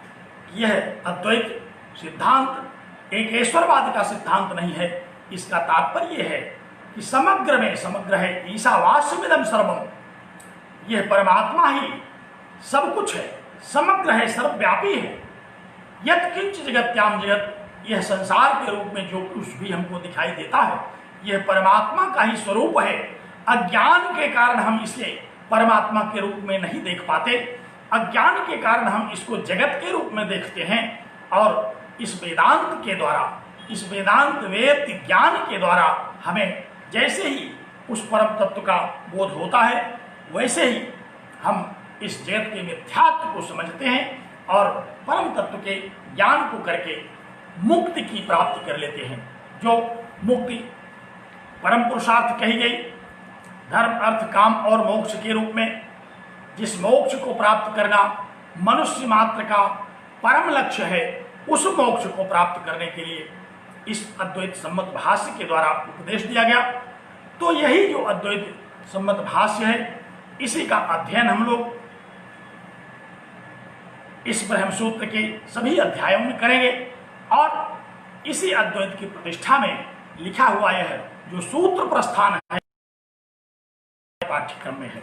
यह अद्वैत सिद्धांत एक ईश्वरवाद का सिद्धांत नहीं है। इसका तात्पर्य है कि समग्र में समग्र है, ईशावास्यमिदं सर्वम, यह परमात्मा ही सब कुछ है, समग्र है, सर्वव्यापी है। यत् किंच जगत्याम जगत, यह संसार के रूप में जो कुछ भी हमको दिखाई देता है, यह परमात्मा का ही स्वरूप है। अज्ञान के कारण हम इसे परमात्मा के रूप में नहीं देख पाते, अज्ञान के कारण हम इसको जगत के रूप में देखते हैं। और इस वेदांत के द्वारा, इस वेदांत वेद ज्ञान के द्वारा हमें जैसे ही उस परम तत्व का बोध होता है, वैसे ही हम इस जगत के मिथ्यात्व को समझते हैं और परम तत्व के ज्ञान को करके मुक्ति की प्राप्ति कर लेते हैं। जो मुक्ति परम पुरुषार्थ कही गई, धर्म अर्थ काम और मोक्ष के रूप में, जिस मोक्ष को प्राप्त करना मनुष्य मात्र का परम लक्ष्य है, उस मोक्ष को प्राप्त करने के लिए इस अद्वैत सम्मत भाष्य के द्वारा उपदेश दिया गया। तो यही जो अद्वैत सम्मत भाष्य है, इसी का अध्ययन हम लोग इस ब्रह्मसूत्र के सभी अध्यायों में करेंगे। और इसी अद्वैत की प्रतिष्ठा में लिखा हुआ यह जो सूत्र प्रस्थान है, पाठ्यक्रम में है।